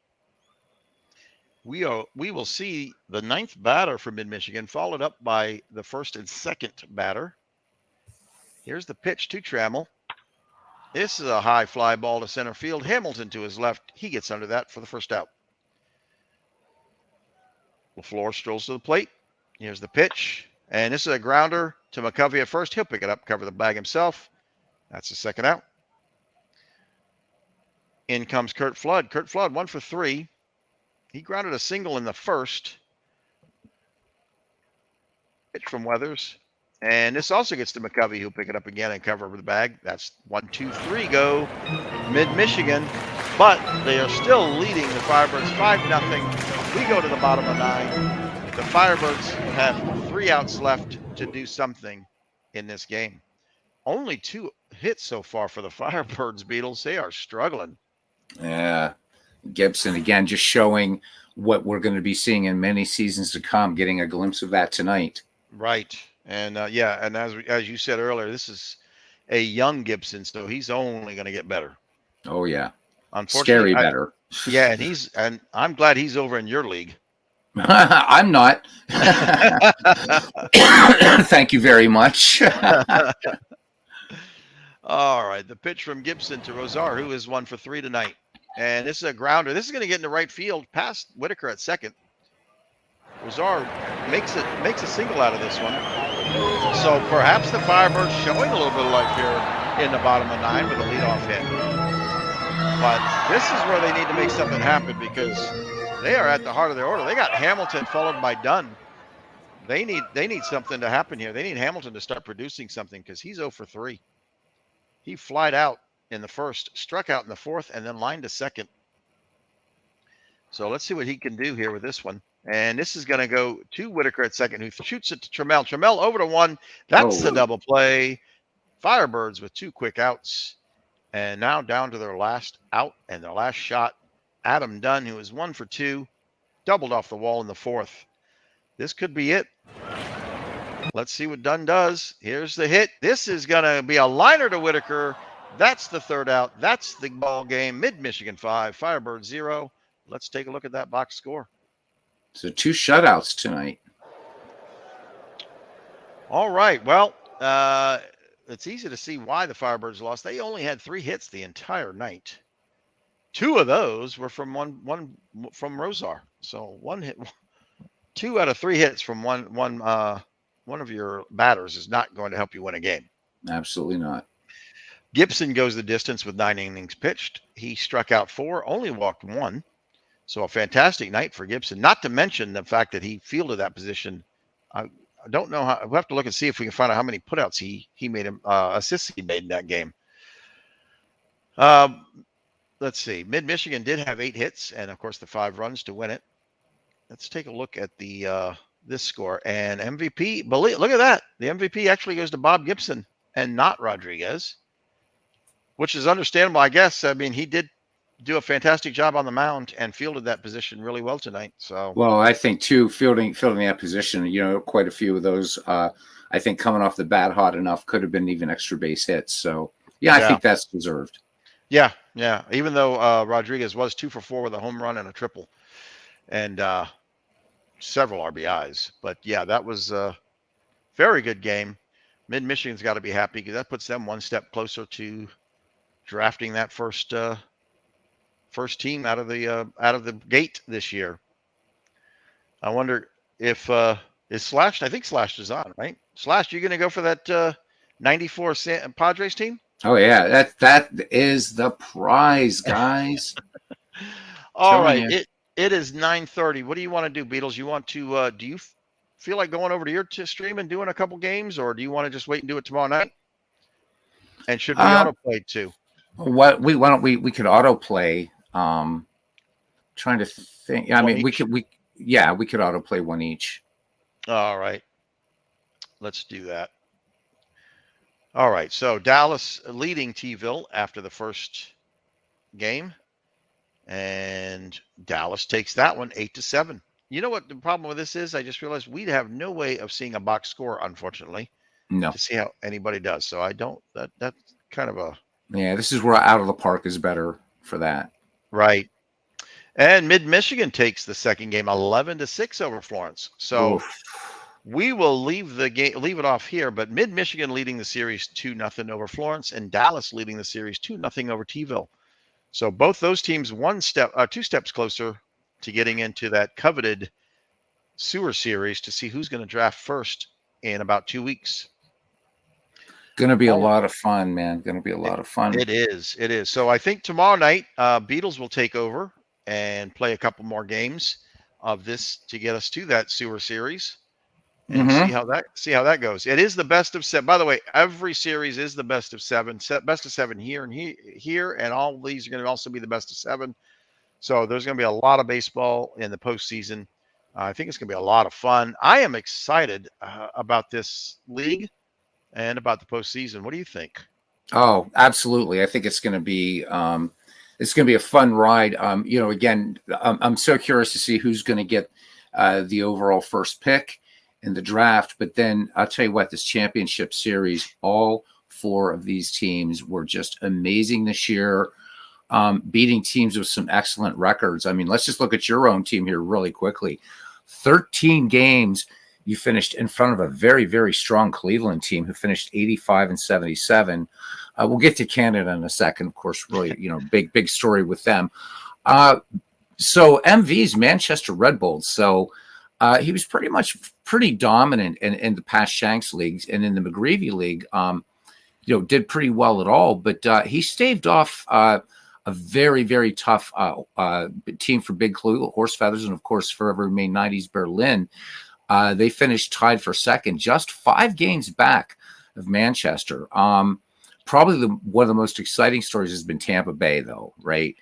We will see the 9th batter for Mid-Michigan, followed up by the 1st and 2nd batter. Here's the pitch to Trammell. This is a high fly ball to center field. Hamilton to his left. He gets under that for the 1st out. LaFleur strolls to the plate. Here's the pitch. And this is a grounder to McCovey at first. He'll pick it up, cover the bag himself. That's the 2nd out. In comes Kurt Flood. Kurt Flood, 1-for-3. He grounded a single in the 1st. Pitch from Weathers. And this also gets to McCovey, who'll pick it up again and cover over the bag. That's 1, 2, 3 go Mid-Michigan. But they are still leading the Firebirds 5-0. We go to the bottom of 9. The Firebirds have 3 outs left to do something in this game. Only 2 hits so far for the Firebirds, Beatles. They are struggling. Yeah. Gibson, again, just showing what we're going to be seeing in many seasons to come, getting a glimpse of that tonight. Right. And, and as you said earlier, this is a young Gibson, so he's only going to get better. Oh, yeah. Unfortunately, Scary better. Yeah, and I'm glad he's over in your league. I'm not. Thank you very much. All right, the pitch from Gibson to Rosar, who is 1-for-3 tonight. And this is a grounder. This is going to get into right field past Whitaker at 2nd. Rosar makes a single out of this one. So perhaps the Firebirds showing a little bit of life here in the bottom of 9 with a leadoff hit. But this is where they need to make something happen because they are at the heart of their order. They got Hamilton followed by Dunn. They need something to happen here. They need Hamilton to start producing something because he's 0-for-3. He flied out in the 1st, struck out in the 4th, and then lined to 2nd. So let's see what he can do here with this one. And this is going to go to Whitaker at 2nd, who shoots it to Trammell. Trammell over to 1. That's the double play. Firebirds with 2 quick outs. And now down to their last out and their last shot. Adam Dunn, who is 1 for 2, doubled off the wall in the fourth. This could be it. Let's see what Dunn does. Here's the hit. This is going to be a liner to Whitaker. That's the third out. That's the ball game. Mid-Michigan 5, Firebird 0. Let's take a look at that box score. So 2 shutouts tonight. All right. Well, it's easy to see why the Firebirds lost. They only had 3 hits the entire night. 2 of those were from one from Rosar. So 1 hit, 2 out of 3 hits from one of your batters is not going to help you win a game. Absolutely not. Gibson goes the distance with 9 innings pitched. He struck out 4, only walked 1. So a fantastic night for Gibson. Not to mention the fact that he fielded that position. I don't know how. We'll have to look and see if we can find out how many putouts he made him assists he made in that game. Let's see. Mid-Michigan did have 8 hits and of course the 5 runs to win it. Let's take a look at the this score and MVP. Look at that. The MVP actually goes to Bob Gibson and not Rodriguez, which is understandable, I guess. I mean, he did do a fantastic job on the mound and fielded that position really well tonight. So, well, I think too, fielding that position, quite a few of those, I think coming off the bat hot enough could have been even extra base hits. So, yeah, I think that's deserved. Yeah. Even though Rodriguez was 2 for 4 with a home run and a triple, and several RBIs, but yeah, that was a very good game. Mid-Michigan's got to be happy because that puts them 1 step closer to drafting that first team out of the gate this year. I wonder if is Slash. I think Slash is on, right? Slash, you going to go for that 94 Padres team? Oh yeah, that is the prize, guys. All right, it is 9:30. What do you want to do, Beatles? You want to? Do you feel like going over to your stream and doing a couple games, or do you want to just wait and do it tomorrow night? And should we autoplay too? Why don't we could autoplay? Trying to think. I mean, we could autoplay 1 each. All right, let's do that. All right, so Dallas leading T-ville after the first game, and Dallas takes that one 8-7. You know what the problem with this is? I just realized we'd have no way of seeing a box score, unfortunately. No. To see how anybody does. So I don't. That's kind of a. Yeah, this is where Out of the Park is better for that. Right. And Mid-Michigan takes the second game 11-6 over Florence. So we will leave it off here. But Mid-Michigan leading the series 2-0 over Florence, and Dallas leading the series 2-0 over T-ville. So both those teams 2 steps closer to getting into that coveted Sewer Series to see who's going to draft first in about 2 weeks. Going to be a lot of fun, man. Going to be a lot of fun. It is. So I think tomorrow night, Beatles will take over and play a couple more games of this to get us to that Sewer Series and see how that goes. It is the best of 7. By the way, every series is the best of 7. Best of 7 here and here, and all these are going to also be the best of 7. So there's going to be a lot of baseball in the postseason. I think it's going to be a lot of fun. I am excited about this league and about the postseason. What do you think? Oh, absolutely. I think it's going to be a fun ride. Again, I'm so curious to see who's going to get the overall first pick in the draft. But then I'll tell you what, this championship series, all 4 of these teams were just amazing this year, beating teams with some excellent records. I mean, let's just look at your own team here really quickly. 13 games. You finished in front of a very, very strong Cleveland team who finished 85-77. We'll get to Canada in a second. Of course, really, big story with them. So MV's Manchester Red Bulls. So he was pretty dominant in the past Shanks leagues, and in the McGreevy League, did pretty well at all. But he staved off a very, very tough team for Big Clue, Horse Feathers, and of course, Forever Remain 90s Berlin. They finished tied for second, just 5 games back of Manchester. Probably one of the most exciting stories has been Tampa Bay, though, right?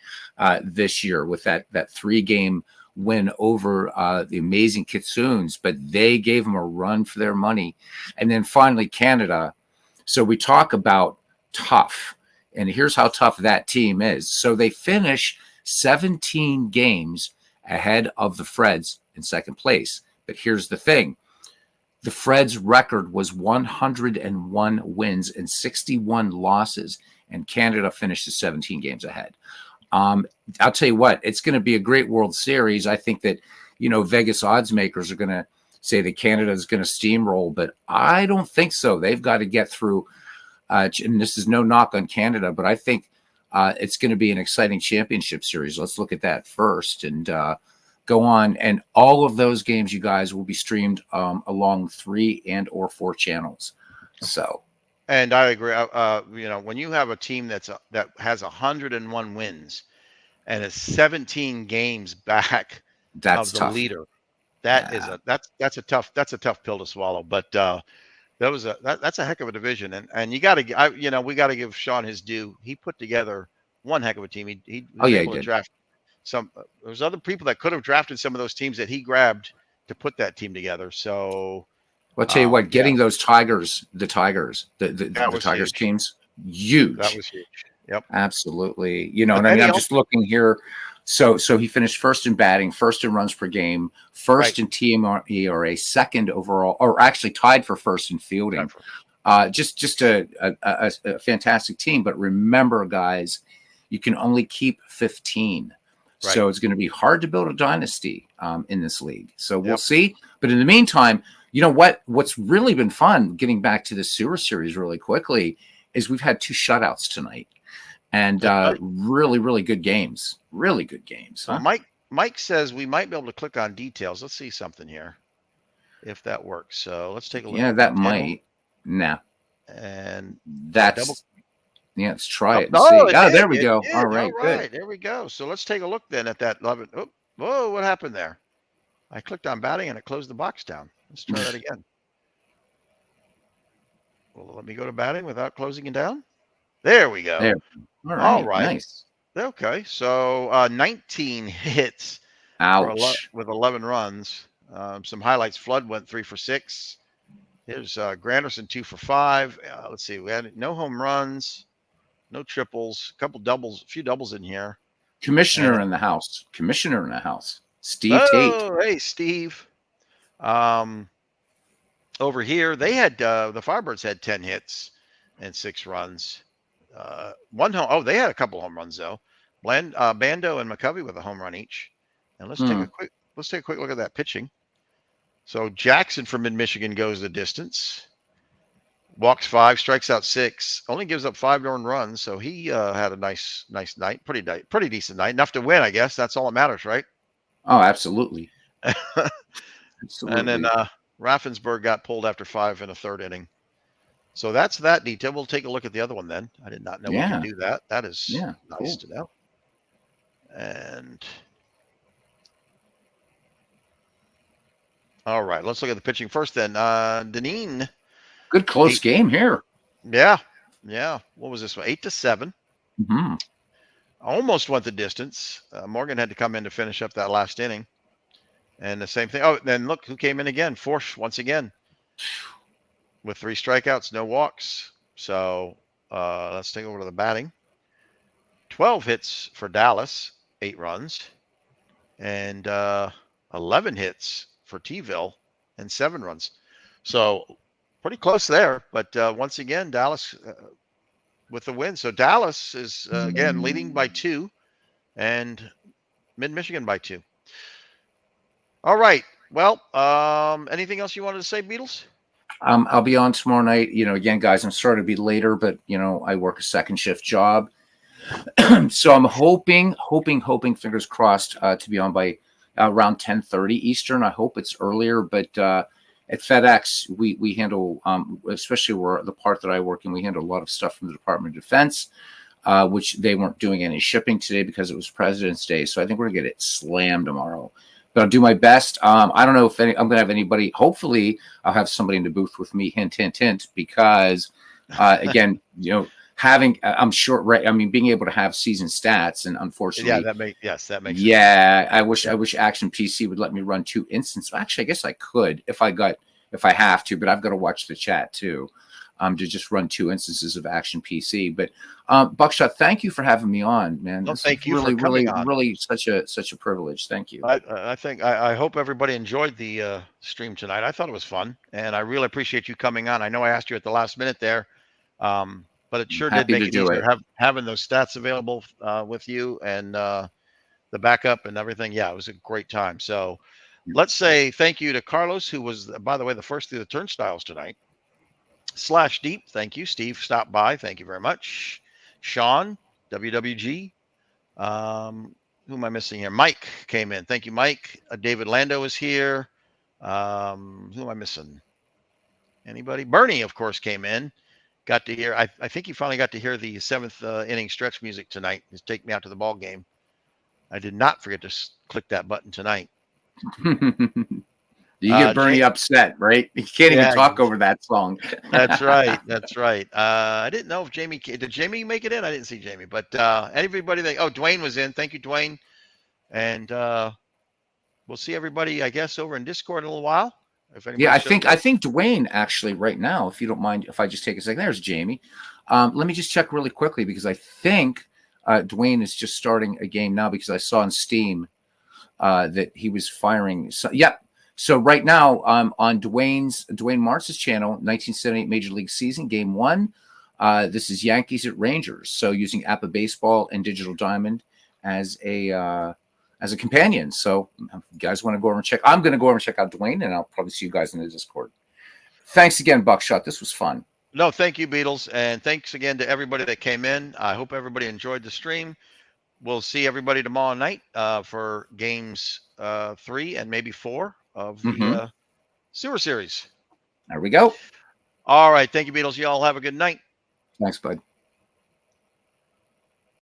This year with that 3-game win over the amazing Kitsunes, but they gave them a run for their money. And then finally, Canada. So we talk about tough And here's how tough that team is. So they finish 17 games ahead of the Freds in second place. But here's the thing. The Freds' record was 101 wins and 61 losses, and Canada finishes 17 games ahead. I'll tell you what, it's going to be a great World Series. I think that, Vegas odds makers are going to say that Canada is going to steamroll, but I don't think so. They've got to get through, and this is no knock on Canada, but I think it's going to be an exciting championship series. Let's look at that first and go on. And all of those games, you guys, will be streamed along 3 and or 4 channels. So. And I agree. When you have a team that has 101 wins and is 17 games back That's of the tough. leader, that's a tough pill to swallow. But that's a heck of a division, and we got to give Sean his due. He put together one heck of a team. He was able to draft some. There's other people that could have drafted some of those teams that he grabbed to put that team together. So. Well, I'll tell you what, getting those Tigers, the Tigers huge. Teams, huge. That was huge. Yep. Absolutely. I'm just looking here. So he finished first in batting, first in runs per game, first in team ERA, second overall, or actually tied for first in fielding. Just a fantastic team. But remember, guys, you can only keep 15. Right. So it's going to be hard to build a dynasty in this league. So we'll see. But in the meantime, you know what? What's really been fun, getting back to the Sewer Series really quickly, is we've had 2 shutouts tonight, and really, really good games. Really good games. Huh? Mike says we might be able to click on details. Let's see something here, if that works. So let's take a look. Yeah, that might. Nah. And that's. Yeah, let's try it and see. There we go. All right, good. There we go. So let's take a look then at that 11. Oh, whoa, what happened there? I clicked on batting and it closed the box down. Let's try that again. Well, let me go to batting without closing it down. There we go. There. All right. Nice. Okay. So 19 hits. Ouch. With 11 runs. Some highlights. Flood went 3 for 6. Here's Granderson 2 for 5. Let's see. We had no home runs, no triples, a few doubles in here. Commissioner in the house. Steve Tate. Oh, hey, Steve. Over here, they had the Firebirds had 10 hits and 6 runs. One home. Oh, they had a couple home runs though. Bando and McCovey with a home run each. And let's take a quick look at that pitching. So Jackson from Mid-Michigan goes the distance. Walks 5, strikes out 6, only gives up 5 earned runs. So he had a nice night, pretty decent night, enough to win, I guess. That's all that matters, right? Oh, absolutely. And then Raffensberg got pulled after 5 in the 3rd inning. So that's that detail. We'll take a look at the other one then. I did not know we could do that. That is nice to know. And all right, let's look at the pitching first then. Deneen. Good close game here. Yeah. What was this one? 8-7. Mm-hmm. Almost went the distance. Morgan had to come in to finish up that last inning. And the same thing. Oh, then look who came in again. Forsch once again with 3 strikeouts, no walks. So let's take over to the batting. 12 hits for Dallas, 8 runs, and 11 hits for T-ville and 7 runs. So pretty close there. But once again, Dallas with the win. So Dallas is again leading by 2, and Mid-Michigan by 2. All right. Well, anything else you wanted to say, Beatles? I'll be on tomorrow night. Again, guys, I'm sorry to be later, but I work a second shift job. So I'm hoping, fingers crossed, to be on by around 10:30 Eastern. I hope it's earlier, but at FedEx, we handle, especially where the part that I work in, we handle a lot of stuff from the Department of Defense, which they weren't doing any shipping today because it was President's Day. So I think we're gonna get it slammed tomorrow. But I'll do my best. I don't know if I'm going to have anybody. Hopefully, I'll have somebody in the booth with me. Hint, hint, hint. Because again, I'm short. Right. I mean, being able to have season stats, and unfortunately, that makes sense. Yeah, I wish Action PC would let me run 2 instances. Actually, I guess I could if I have to, but I've got to watch the chat too. to just run 2 instances of Action PC. But Buckshot, thank you for having me on, man. No, This thank is you for really, coming really, on. really such a privilege. Thank you. I hope everybody enjoyed the stream tonight. I thought it was fun, and I really appreciate you coming on. I know I asked you at the last minute there, but it sure did Happy make to it do easier it. having those stats available with you and the backup and everything. Yeah, it was a great time. So let's say thank you to Carlos, who was, by the way, the first through the turnstiles tonight. Slash Deep, thank you. Steve stopped by. Thank you very much. Sean, WWG. Who am I missing here? Mike came in. Thank you, Mike. David Lando is here. Who am I missing? Anybody? Bernie, of course, came in. Got to hear. I think he finally got to hear the 7th inning stretch music tonight. Just take me out to the ball game. I did not forget to click that button tonight. You get Bernie upset, right? You can't even talk over that song. That's right. That's right. I didn't know if Jamie did Jamie make it in. I didn't see Jamie, but everybody that Dwayne was in. Thank you, Dwayne. And we'll see everybody, I guess, over in Discord in a little while. If I think Dwayne actually right now, if you don't mind, if I just take a second, there's Jamie. Let me just check really quickly because I think Dwayne is just starting a game now because I saw on Steam that he was firing. So, So right now, on Dwayne Martz's channel, 1978 Major League Season, Game 1. This is Yankees at Rangers. So using Appa Baseball and Digital Diamond as a companion. So if you guys want to go over and check, I'm going to go over and check out Dwayne, and I'll probably see you guys in the Discord. Thanks again, Buckshot. This was fun. No, thank you, Beatles, and thanks again to everybody that came in. I hope everybody enjoyed the stream. We'll see everybody tomorrow night for games 3 and maybe 4 of the Sewer Series. There we go. All right. Thank you, Beatles. You all have a good night. Thanks, bud.